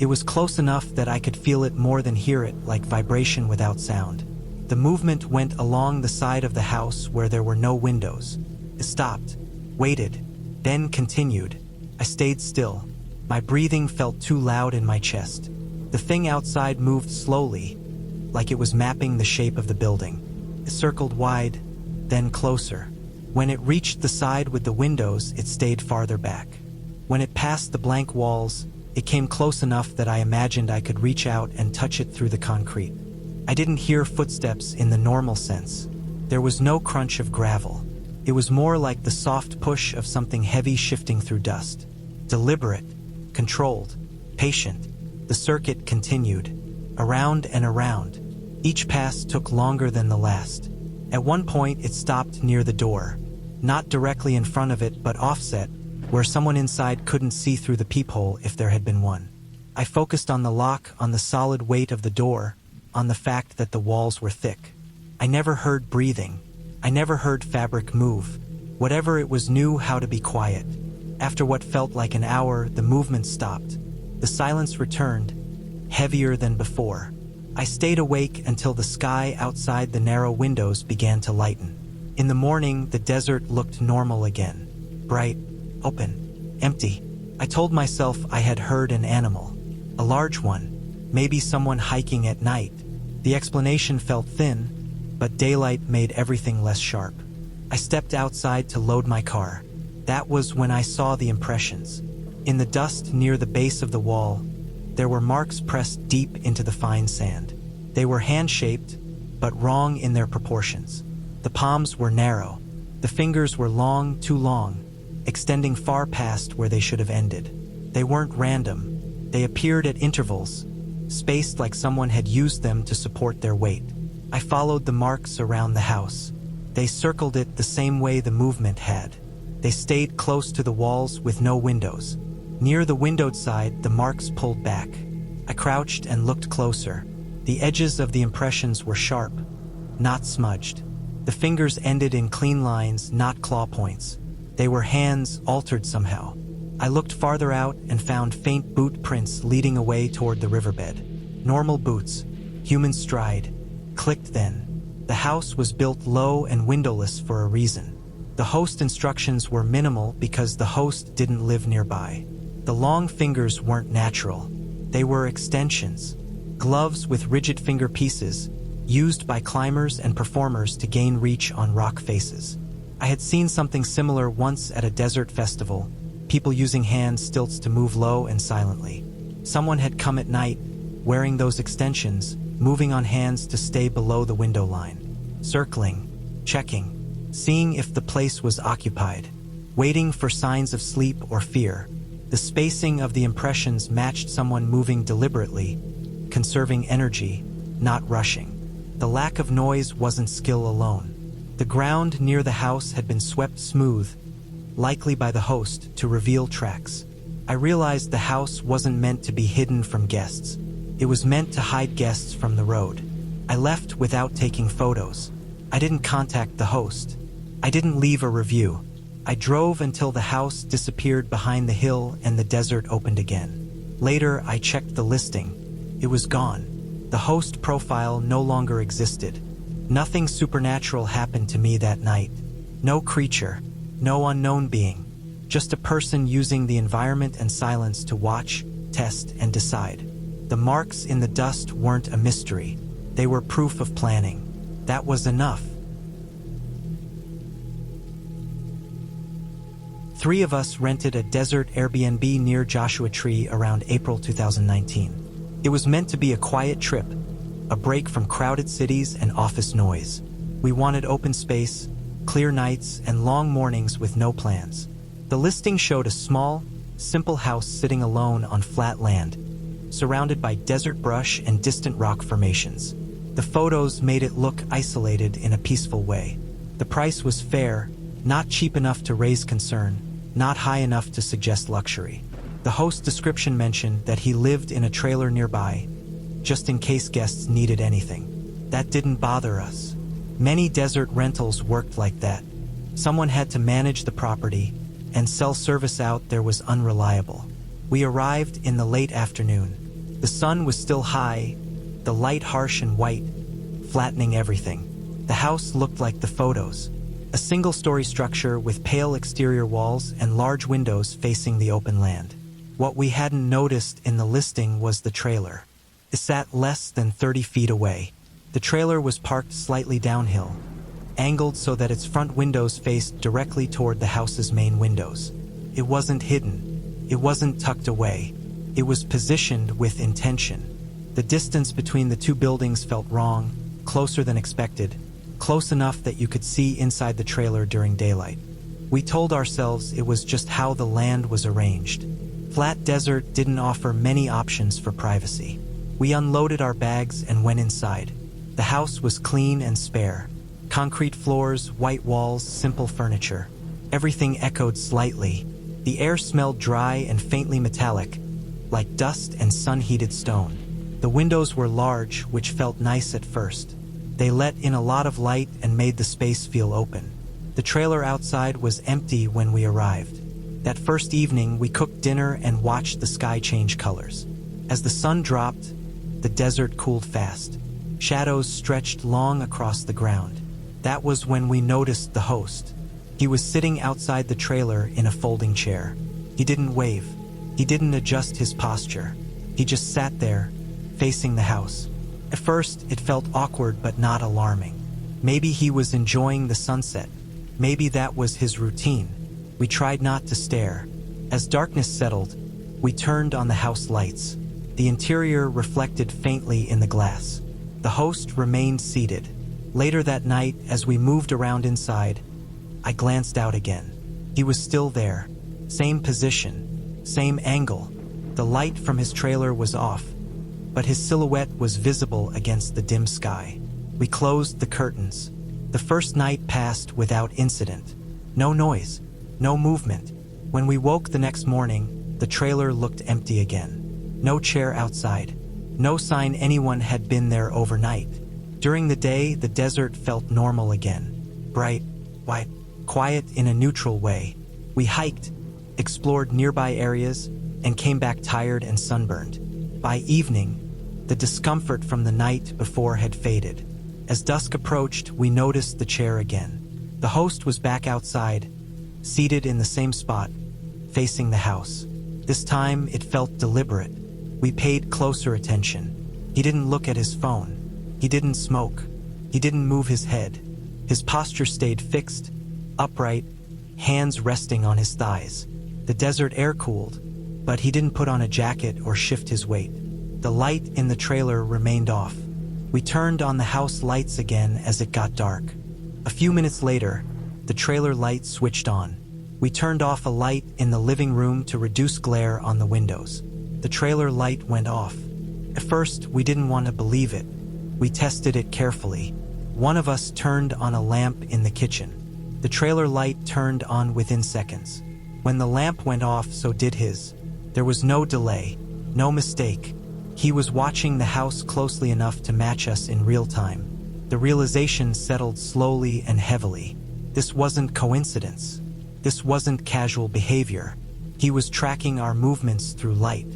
It was close enough that I could feel it more than hear it, like vibration without sound. The movement went along the side of the house where there were no windows. It stopped, waited, then continued. I stayed still. My breathing felt too loud in my chest. The thing outside moved slowly, like it was mapping the shape of the building. It circled wide, then closer. When it reached the side with the windows, it stayed farther back. When it passed the blank walls, it came close enough that I imagined I could reach out and touch it through the concrete. I didn't hear footsteps in the normal sense. There was no crunch of gravel. It was more like the soft push of something heavy shifting through dust. Deliberate, controlled, patient. The circuit continued, around and around. Each pass took longer than the last. At one point, it stopped near the door, not directly in front of it, but offset, where someone inside couldn't see through the peephole if there had been one. I focused on the lock, on the solid weight of the door, on the fact that the walls were thick. I never heard breathing. I never heard fabric move. Whatever it was knew how to be quiet. After what felt like an hour, the movement stopped. The silence returned, heavier than before. I stayed awake until the sky outside the narrow windows began to lighten. In the morning, the desert looked normal again. Bright, open, empty. I told myself I had heard an animal. A large one. Maybe someone hiking at night. The explanation felt thin, but daylight made everything less sharp. I stepped outside to load my car. That was when I saw the impressions. In the dust near the base of the wall, there were marks pressed deep into the fine sand. They were hand-shaped, but wrong in their proportions. The palms were narrow. The fingers were long, too long, extending far past where they should have ended. They weren't random. They appeared at intervals, spaced like someone had used them to support their weight. I followed the marks around the house. They circled it the same way the movement had. They stayed close to the walls with no windows. Near the windowed side, the marks pulled back. I crouched and looked closer. The edges of the impressions were sharp, not smudged. The fingers ended in clean lines, not claw points. They were hands altered somehow. I looked farther out and found faint boot prints leading away toward the riverbed. Normal boots, human stride. Clicked then. The house was built low and windowless for a reason. The host instructions were minimal because the host didn't live nearby. The long fingers weren't natural. They were extensions. Gloves with rigid finger pieces, used by climbers and performers to gain reach on rock faces. I had seen something similar once at a desert festival, people using hand stilts to move low and silently. Someone had come at night, wearing those extensions, moving on hands to stay below the window line. Circling, checking, seeing if the place was occupied, waiting for signs of sleep or fear. The spacing of the impressions matched someone moving deliberately, conserving energy, not rushing. The lack of noise wasn't skill alone. The ground near the house had been swept smooth, likely by the host, to reveal tracks. I realized the house wasn't meant to be hidden from guests. It was meant to hide guests from the road. I left without taking photos. I didn't contact the host. I didn't leave a review. I drove until the house disappeared behind the hill and the desert opened again. Later, I checked the listing. It was gone. The host profile no longer existed. Nothing supernatural happened to me that night. No creature, no unknown being, just a person using the environment and silence to watch, test, and decide. The marks in the dust weren't a mystery. They were proof of planning. That was enough. 3 of us rented a desert Airbnb near Joshua Tree around April 2019. It was meant to be a quiet trip, a break from crowded cities and office noise. We wanted open space, clear nights, and long mornings with no plans. The listing showed a small, simple house sitting alone on flat land, surrounded by desert brush and distant rock formations. The photos made it look isolated in a peaceful way. The price was fair, not cheap enough to raise concern, not high enough to suggest luxury. The host's description mentioned that he lived in a trailer nearby, just in case guests needed anything. That didn't bother us. Many desert rentals worked like that. Someone had to manage the property, and cell service out there was unreliable. We arrived in the late afternoon. The sun was still high, the light harsh and white, flattening everything. The house looked like the photos. A single-story structure with pale exterior walls and large windows facing the open land. What we hadn't noticed in the listing was the trailer. It sat less than 30 feet away. The trailer was parked slightly downhill, angled so that its front windows faced directly toward the house's main windows. It wasn't hidden. It wasn't tucked away. It was positioned with intention. The distance between the 2 buildings felt wrong, closer than expected, close enough that you could see inside the trailer during daylight. We told ourselves it was just how the land was arranged. Flat desert didn't offer many options for privacy. We unloaded our bags and went inside. The house was clean and spare. Concrete floors, white walls, simple furniture. Everything echoed slightly. The air smelled dry and faintly metallic, like dust and sun-heated stone. The windows were large, which felt nice at first. They let in a lot of light and made the space feel open. The trailer outside was empty when we arrived. That first evening, we cooked dinner and watched the sky change colors. As the sun dropped, the desert cooled fast. Shadows stretched long across the ground. That was when we noticed the host. He was sitting outside the trailer in a folding chair. He didn't wave. He didn't adjust his posture. He just sat there, facing the house. At first, it felt awkward but not alarming. Maybe he was enjoying the sunset. Maybe that was his routine. We tried not to stare. As darkness settled, we turned on the house lights. The interior reflected faintly in the glass. The host remained seated. Later that night, as we moved around inside, I glanced out again. He was still there. Same position, same angle. The light from his trailer was off, but his silhouette was visible against the dim sky. We closed the curtains. The first night passed without incident. No noise, no movement. When we woke the next morning, the trailer looked empty again. No chair outside. No sign anyone had been there overnight. During the day, the desert felt normal again. Bright, white, quiet in a neutral way. We hiked, explored nearby areas, and came back tired and sunburned. By evening, the discomfort from the night before had faded. As dusk approached, we noticed the chair again. The host was back outside, seated in the same spot, facing the house. This time, it felt deliberate. We paid closer attention. He didn't look at his phone. He didn't smoke. He didn't move his head. His posture stayed fixed, upright, hands resting on his thighs. The desert air cooled, but he didn't put on a jacket or shift his weight. The light in the trailer remained off. We turned on the house lights again as it got dark. A few minutes later, the trailer light switched on. We turned off a light in the living room to reduce glare on the windows. The trailer light went off. At first, we didn't want to believe it. We tested it carefully. One of us turned on a lamp in the kitchen. The trailer light turned on within seconds. When the lamp went off, so did his. There was no delay, no mistake. He was watching the house closely enough to match us in real time. The realization settled slowly and heavily. This wasn't coincidence. This wasn't casual behavior. He was tracking our movements through light.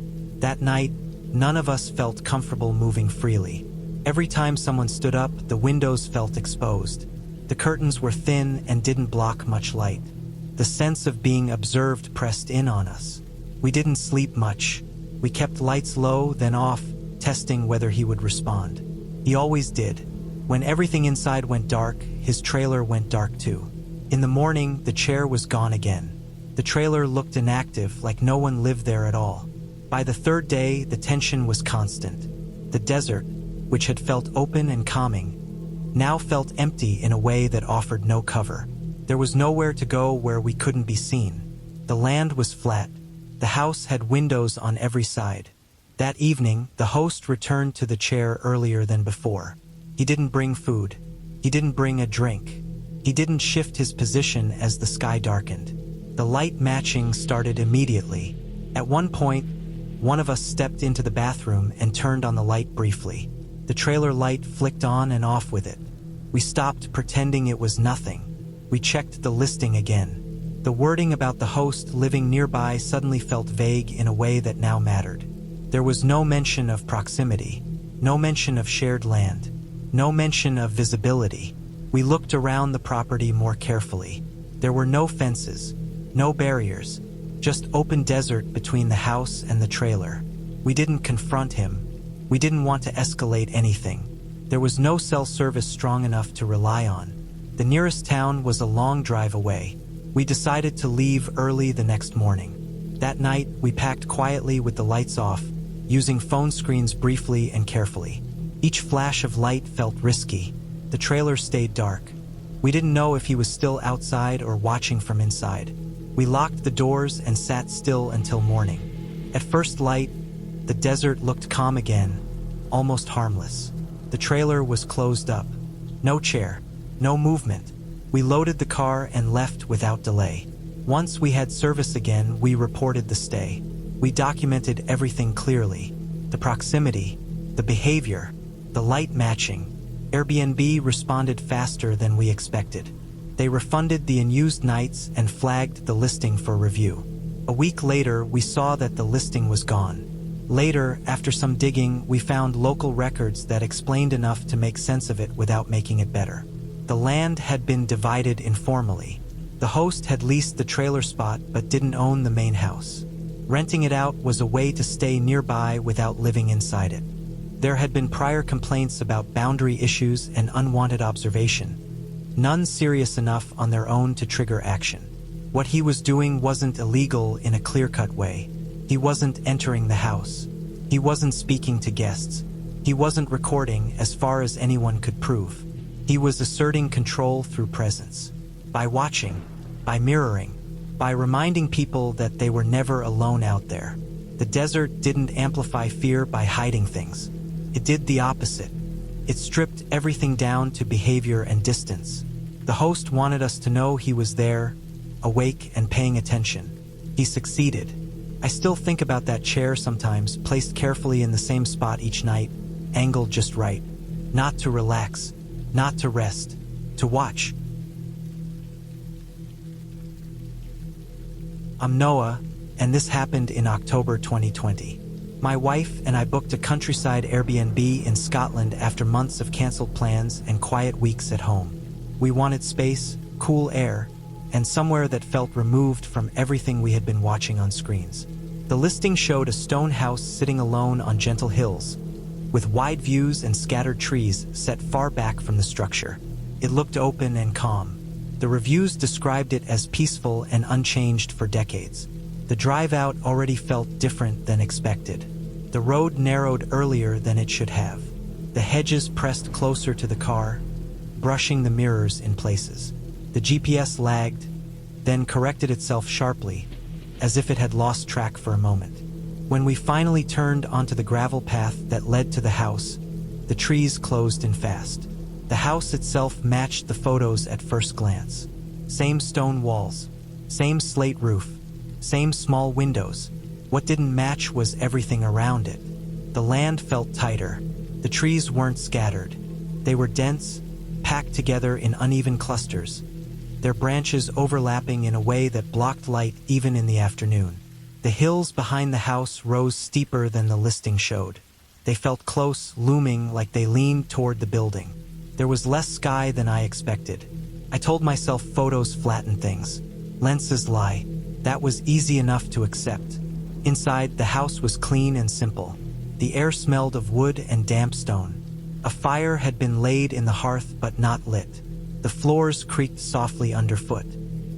That night, none of us felt comfortable moving freely. Every time someone stood up, the windows felt exposed. The curtains were thin and didn't block much light. The sense of being observed pressed in on us. We didn't sleep much. We kept lights low, then off, testing whether he would respond. He always did. When everything inside went dark, his trailer went dark too. In the morning, the chair was gone again. The trailer looked inactive, like no one lived there at all. By the third day, the tension was constant. The desert, which had felt open and calming, now felt empty in a way that offered no cover. There was nowhere to go where we couldn't be seen. The land was flat. The house had windows on every side. That evening, the host returned to the chair earlier than before. He didn't bring food. He didn't bring a drink. He didn't shift his position as the sky darkened. The light matching started immediately. At one point, one of us stepped into the bathroom and turned on the light briefly. The trailer light flicked on and off with it. We stopped pretending it was nothing. We checked the listing again. The wording about the host living nearby suddenly felt vague in a way that now mattered. There was no mention of proximity, no mention of shared land, no mention of visibility. We looked around the property more carefully. There were no fences, no barriers, just open desert between the house and the trailer. We didn't confront him. We didn't want to escalate anything. There was no cell service strong enough to rely on. The nearest town was a long drive away. We decided to leave early the next morning. That night, we packed quietly with the lights off, using phone screens briefly and carefully. Each flash of light felt risky. The trailer stayed dark. We didn't know if he was still outside or watching from inside. We locked the doors and sat still until morning. At first light, the desert looked calm again, almost harmless. The trailer was closed up. No chair, no movement. We loaded the car and left without delay. Once we had service again, we reported the stay. We documented everything clearly. The proximity, the behavior, the light matching. Airbnb responded faster than we expected. They refunded the unused nights and flagged the listing for review. A week later, we saw that the listing was gone. Later, after some digging, we found local records that explained enough to make sense of it without making it better. The land had been divided informally. The host had leased the trailer spot but didn't own the main house. Renting it out was a way to stay nearby without living inside it. There had been prior complaints about boundary issues and unwanted observation. None serious enough on their own to trigger action. What he was doing wasn't illegal in a clear-cut way. He wasn't entering the house. He wasn't speaking to guests. He wasn't recording as far as anyone could prove. He was asserting control through presence. By watching, by mirroring, by reminding people that they were never alone out there. The desert didn't amplify fear by hiding things. It did the opposite. It stripped everything down to behavior and distance. The host wanted us to know he was there, awake and paying attention. He succeeded. I still think about that chair sometimes, placed carefully in the same spot each night, angled just right. Not to relax, not to rest, to watch. I'm Noah, and this happened in October 2020. My wife and I booked a countryside Airbnb in Scotland after months of canceled plans and quiet weeks at home. We wanted space, cool air, and somewhere that felt removed from everything we had been watching on screens. The listing showed a stone house sitting alone on gentle hills, with wide views and scattered trees set far back from the structure. It looked open and calm. The reviews described it as peaceful and unchanged for decades. The drive out already felt different than expected. The road narrowed earlier than it should have. The hedges pressed closer to the car, brushing the mirrors in places. The GPS lagged, then corrected itself sharply, as if it had lost track for a moment. When we finally turned onto the gravel path that led to the house, the trees closed in fast. The house itself matched the photos at first glance. Same stone walls, same slate roof, same small windows. What didn't match was everything around it. The land felt tighter. The trees weren't scattered. They were dense, packed together in uneven clusters. their branches overlapping in a way that blocked light even in the afternoon. The hills behind the house rose steeper than the listing showed. They felt close, looming like they leaned toward the building. There was less sky than I expected. I told myself photos flatten things. Lenses lie. That was easy enough to accept. Inside, the house was clean and simple. The air smelled of wood and damp stone. A fire had been laid in the hearth but not lit. The floors creaked softly underfoot.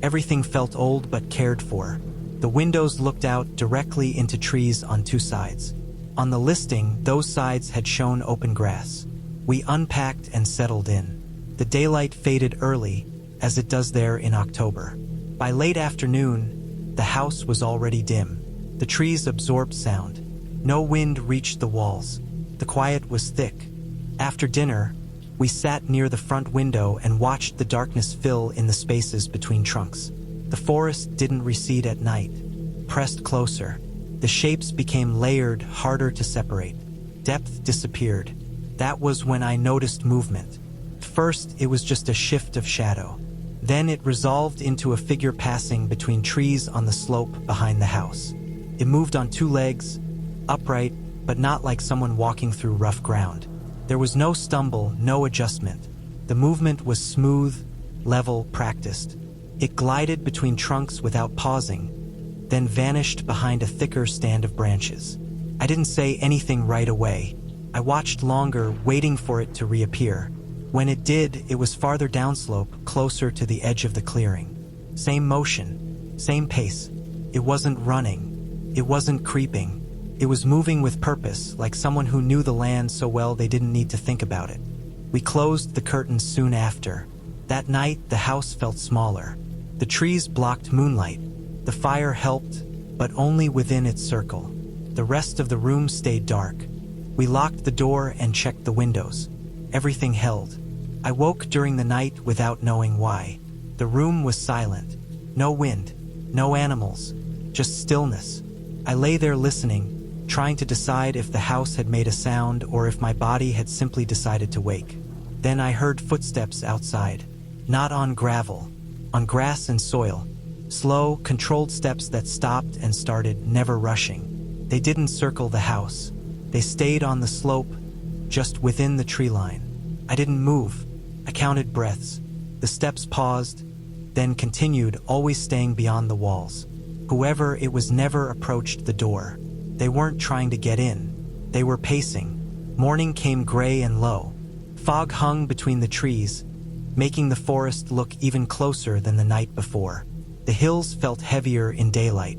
Everything felt old but cared for. The windows looked out directly into trees on two sides. On the listing, those sides had shown open grass. We unpacked and settled in. The daylight faded early, as it does there in October. By late afternoon, the house was already dim. The trees absorbed sound. No wind reached the walls. The quiet was thick. After dinner, we sat near the front window and watched the darkness fill in the spaces between trunks. The forest didn't recede at night, pressed closer. The shapes became layered, harder to separate. Depth disappeared. That was when I noticed movement. First, it was just a shift of shadow. Then it resolved into a figure passing between trees on the slope behind the house. It moved on two legs, upright, but not like someone walking through rough ground. There was no stumble, no adjustment. The movement was smooth, level, practiced. It glided between trunks without pausing, then vanished behind a thicker stand of branches. I didn't say anything right away. I watched longer, waiting for it to reappear. When it did, it was farther downslope, closer to the edge of the clearing. Same motion, same pace. It wasn't running. It wasn't creeping. It was moving with purpose, like someone who knew the land so well they didn't need to think about it. We closed the curtains soon after. That night, the house felt smaller. The trees blocked moonlight. The fire helped, but only within its circle. The rest of the room stayed dark. We locked the door and checked the windows. Everything held. I woke during the night without knowing why. The room was silent. No wind, no animals, just stillness. I lay there listening, trying to decide if the house had made a sound or if my body had simply decided to wake. Then I heard footsteps outside. Not on gravel, on grass and soil. Slow, controlled steps that stopped and started, never rushing. They didn't circle the house. They stayed on the slope, just within the tree line. I didn't move. I counted breaths. The steps paused, then continued, always staying beyond the walls. Whoever it was never approached the door. They weren't trying to get in. They were pacing. Morning came gray and low. Fog hung between the trees, making the forest look even closer than the night before. The hills felt heavier in daylight.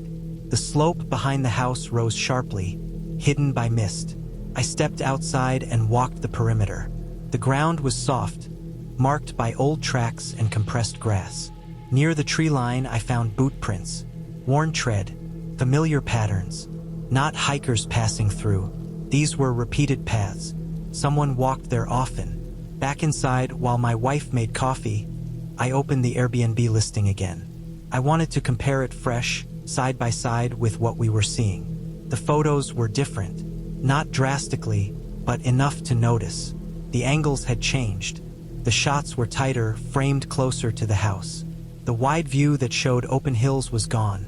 The slope behind the house rose sharply, hidden by mist. I stepped outside and walked the perimeter. The ground was soft, marked by old tracks and compressed grass. Near the tree line, I found boot prints, worn tread, familiar patterns. Not hikers passing through. These were repeated paths. Someone walked there often. Back inside, while my wife made coffee, I opened the Airbnb listing again. I wanted to compare it fresh, side by side with what we were seeing. The photos were different, not drastically, but enough to notice. The angles had changed. The shots were tighter, framed closer to the house. The wide view that showed open hills was gone,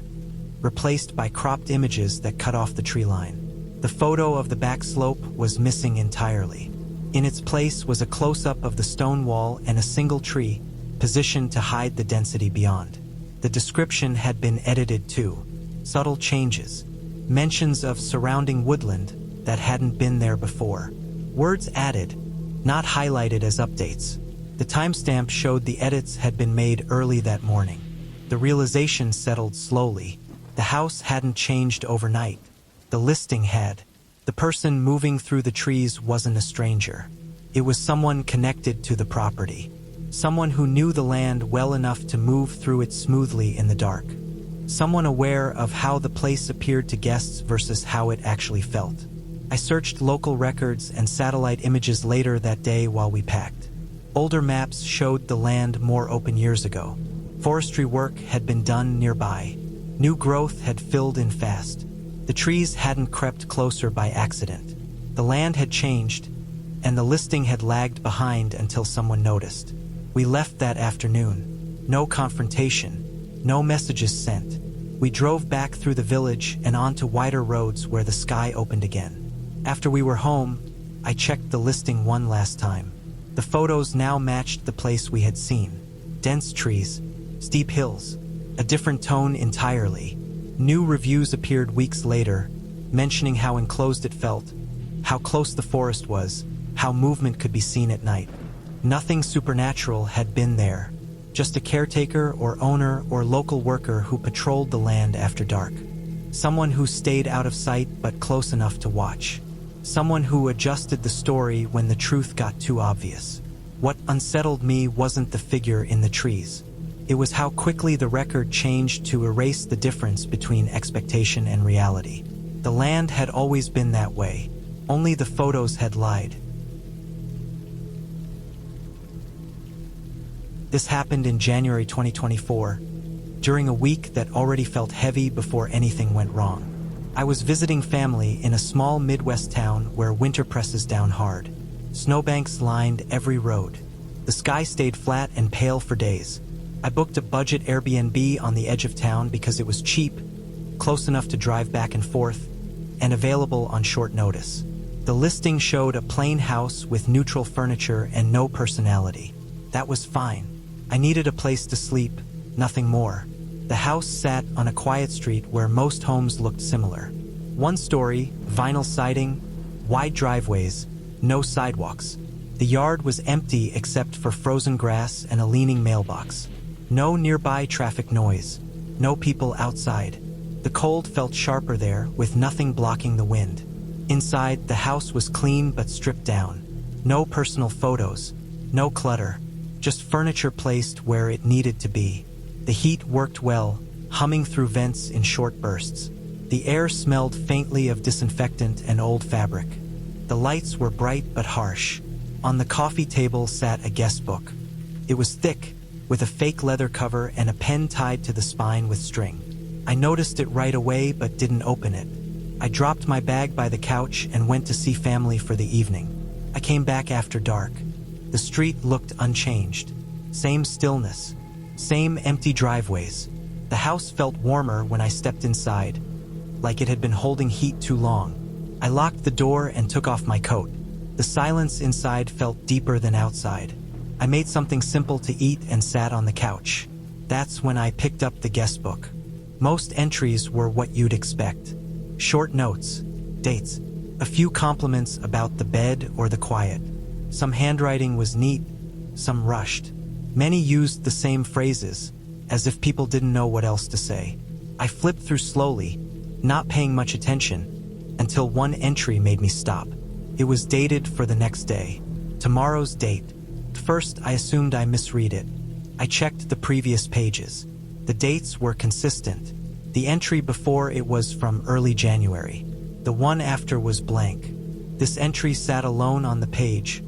replaced by cropped images that cut off the tree line. The photo of the back slope was missing entirely. In its place was a close-up of the stone wall and a single tree, positioned to hide the density beyond. The description had been edited too. Subtle changes. Mentions of surrounding woodland that hadn't been there before. Words added, not highlighted as updates. The timestamp showed the edits had been made early that morning. The realization settled slowly. The house hadn't changed overnight. The listing had. The person moving through the trees wasn't a stranger. It was someone connected to the property. Someone who knew the land well enough to move through it smoothly in the dark. Someone aware of how the place appeared to guests versus how it actually felt. I searched local records and satellite images later that day while we packed. Older maps showed the land more open years ago. Forestry work had been done nearby. New growth had filled in fast. The trees hadn't crept closer by accident. The land had changed, and the listing had lagged behind until someone noticed. We left that afternoon. No confrontation. No messages sent. We drove back through the village and onto wider roads where the sky opened again. After we were home, I checked the listing one last time. The photos now matched the place we had seen. Dense trees, steep hills, a different tone entirely. New reviews appeared weeks later, mentioning how enclosed it felt, how close the forest was, how movement could be seen at night. Nothing supernatural had been there, just a caretaker or owner or local worker who patrolled the land after dark. Someone who stayed out of sight but close enough to watch. Someone who adjusted the story when the truth got too obvious. What unsettled me wasn't the figure in the trees. It was how quickly the record changed to erase the difference between expectation and reality. The land had always been that way. Only the photos had lied. This happened in January 2024, during a week that already felt heavy before anything went wrong. I was visiting family in a small Midwest town where winter presses down hard. Snowbanks lined every road. The sky stayed flat and pale for days. I booked a budget Airbnb on the edge of town because it was cheap, close enough to drive back and forth, and available on short notice. The listing showed a plain house with neutral furniture and no personality. That was fine. I needed a place to sleep, nothing more. The house sat on a quiet street where most homes looked similar. One story, vinyl siding, wide driveways, no sidewalks. The yard was empty except for frozen grass and a leaning mailbox. No nearby traffic noise. No people outside. The cold felt sharper there, with nothing blocking the wind. Inside, the house was clean but stripped down. No personal photos. No clutter. Just furniture placed where it needed to be. The heat worked well, humming through vents in short bursts. The air smelled faintly of disinfectant and old fabric. The lights were bright but harsh. On the coffee table sat a guest book. It was thick, with a fake leather cover and a pen tied to the spine with string. I noticed it right away but didn't open it. I dropped my bag by the couch and went to see family for the evening. I came back after dark. The street looked unchanged. Same stillness. Same empty driveways. The house felt warmer when I stepped inside, like it had been holding heat too long. I locked the door and took off my coat. The silence inside felt deeper than outside. I made something simple to eat and sat on the couch. That's when I picked up the guest book. Most entries were what you'd expect. Short notes, dates, a few compliments about the bed or the quiet. Some handwriting was neat, some rushed. Many used the same phrases, as if people didn't know what else to say. I flipped through slowly, not paying much attention, until one entry made me stop. It was dated for the next day. Tomorrow's date. First, I assumed I misread it. I checked the previous pages. The dates were consistent. The entry before it was from early January. The one after was blank. This entry sat alone on the page,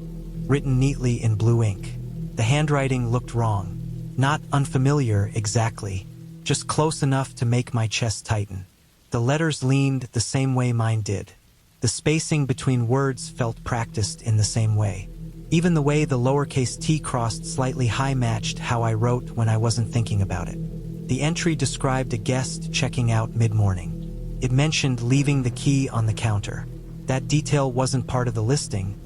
written neatly in blue ink. The handwriting looked wrong. Not unfamiliar exactly, just close enough to make my chest tighten. The letters leaned the same way mine did. The spacing between words felt practiced in the same way. Even the way the lowercase t crossed slightly high matched how I wrote when I wasn't thinking about it. The entry described a guest checking out mid-morning. It mentioned leaving the key on the counter. That detail wasn't part of the listing,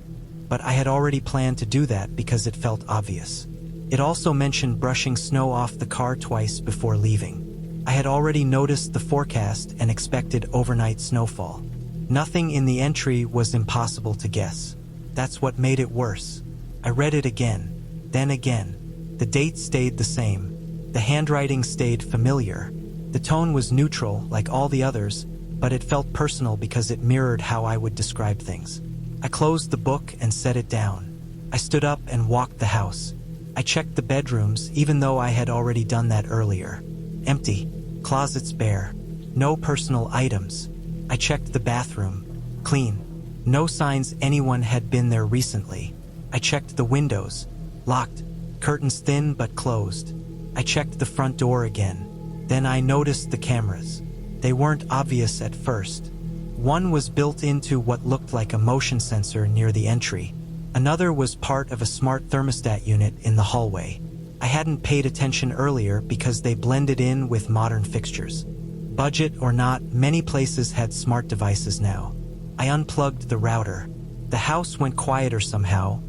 but I had already planned to do that because it felt obvious. It also mentioned brushing snow off the car twice before leaving. I had already noticed the forecast and expected overnight snowfall. Nothing in the entry was impossible to guess. That's what made it worse. I read it again, then again. The date stayed the same. The handwriting stayed familiar. The tone was neutral, like all the others, but it felt personal because it mirrored how I would describe things. I closed the book and set it down. I stood up and walked the house. I checked the bedrooms, even though I had already done that earlier. Empty. Closets bare. No personal items. I checked the bathroom. Clean. No signs anyone had been there recently. I checked the windows. Locked. Curtains thin but closed. I checked the front door again. Then I noticed the cameras. They weren't obvious at first. One was built into what looked like a motion sensor near the entry. Another was part of a smart thermostat unit in the hallway. I hadn't paid attention earlier because they blended in with modern fixtures. Budget or not, many places had smart devices now. I unplugged the router. The house went quieter somehow,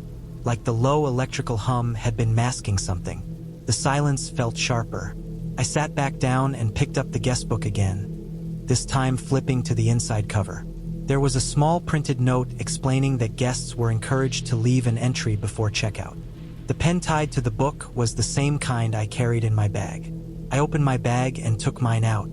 like the low electrical hum had been masking something. The silence felt sharper. I sat back down and picked up the guest book again, this time flipping to the inside cover. There was a small printed note explaining that guests were encouraged to leave an entry before checkout. The pen tied to the book was the same kind I carried in my bag. I opened my bag and took mine out.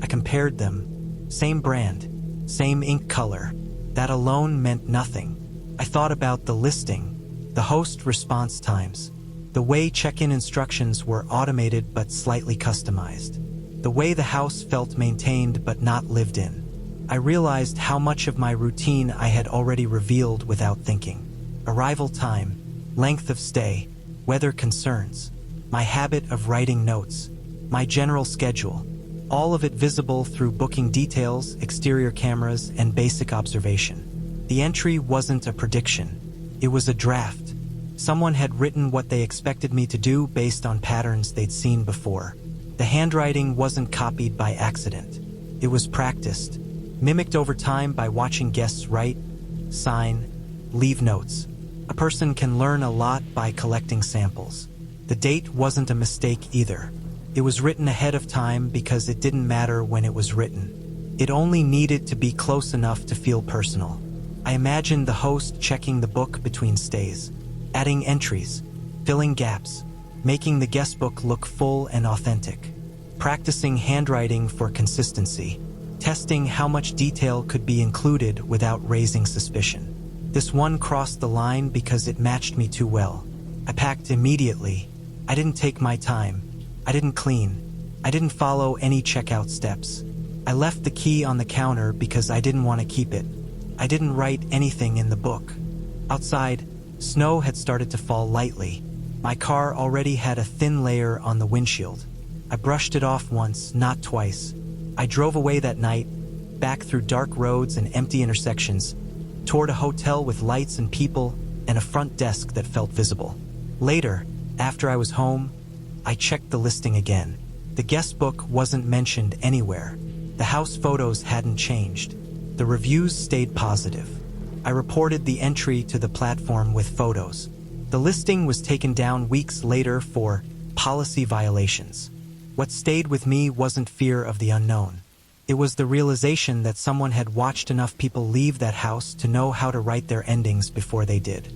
I compared them. Same brand, same ink color. That alone meant nothing. I thought about the listing, the host response times, the way check-in instructions were automated but slightly customized, the way the house felt maintained but not lived in. I realized how much of my routine I had already revealed without thinking. Arrival time, length of stay, weather concerns, my habit of writing notes, my general schedule, all of it visible through booking details, exterior cameras, and basic observation. The entry wasn't a prediction. It was a draft. Someone had written what they expected me to do based on patterns they'd seen before. The handwriting wasn't copied by accident. It was practiced, mimicked over time by watching guests write, sign, leave notes. A person can learn a lot by collecting samples. The date wasn't a mistake either. It was written ahead of time because it didn't matter when it was written. It only needed to be close enough to feel personal. I imagined the host checking the book between stays, adding entries, filling gaps, making the guest book look full and authentic, practicing handwriting for consistency, testing how much detail could be included without raising suspicion. This one crossed the line because it matched me too well. I packed immediately. I didn't take my time. I didn't clean. I didn't follow any checkout steps. I left the key on the counter because I didn't want to keep it. I didn't write anything in the book. Outside, snow had started to fall lightly. My car already had a thin layer on the windshield. I brushed it off once, not twice. I drove away that night, back through dark roads and empty intersections, toward a hotel with lights and people and a front desk that felt visible. Later, after I was home, I checked the listing again. The guest book wasn't mentioned anywhere. The house photos hadn't changed. The reviews stayed positive. I reported the entry to the platform with photos. The listing was taken down weeks later for policy violations. What stayed with me wasn't fear of the unknown. It was the realization that someone had watched enough people leave that house to know how to write their endings before they did.